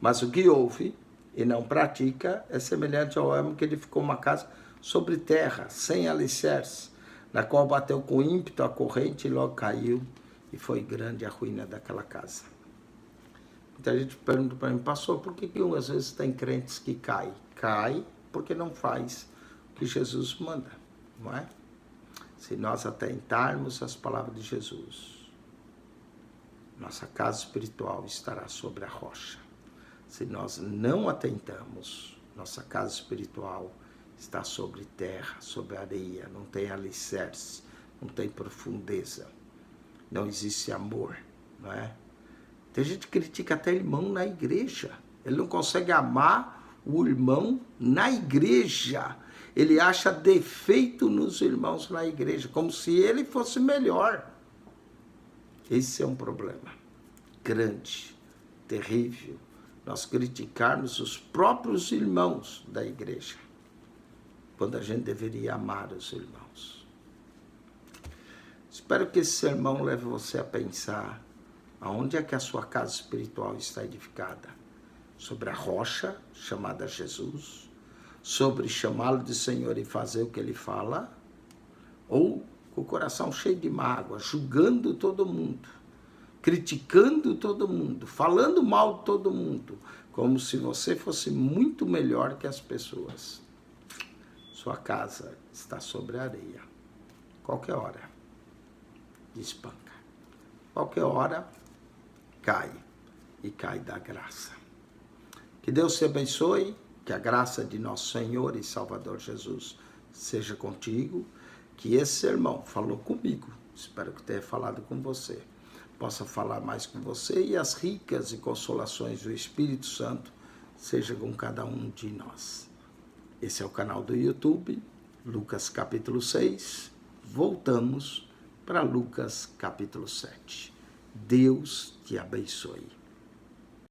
Mas o que ouve e não pratica é semelhante ao homem que edificou uma casa sobre terra, sem alicerce, na qual bateu com ímpeto a corrente e logo caiu, e foi grande a ruína daquela casa. Muita gente pergunta para mim, pastor, por que às vezes tem crentes que caem? Cai porque não faz o que Jesus manda, não é? Se nós atentarmos às palavras de Jesus, nossa casa espiritual estará sobre a rocha. Se nós não atentamos, nossa casa espiritual está sobre terra, sobre areia, não tem alicerce, não tem profundeza, não existe amor, não é? Tem gente que critica até irmão na igreja. Ele não consegue amar o irmão na igreja. Ele acha defeito nos irmãos na igreja, como se ele fosse melhor. Esse é um problema grande, terrível, nós criticarmos os próprios irmãos da igreja, quando a gente deveria amar os irmãos. Espero que esse sermão leve você a pensar aonde é que a sua casa espiritual está edificada? Sobre a rocha, chamada Jesus? Sobre chamá-lo de Senhor e fazer o que ele fala? Ou com o coração cheio de mágoa, julgando todo mundo, criticando todo mundo, falando mal de todo mundo, como se você fosse muito melhor que as pessoas? Sua casa está sobre a areia. Qualquer hora, despanca. Qualquer hora, cai, e cai da graça. Que Deus te abençoe, que a graça de nosso Senhor e Salvador Jesus seja contigo, que esse sermão falou comigo, espero que tenha falado com você, possa falar mais com você, e as ricas e consolações do Espírito Santo seja com cada um de nós. Esse é o canal do YouTube, Lucas capítulo 6, voltamos para Lucas capítulo 7. Deus te abençoe.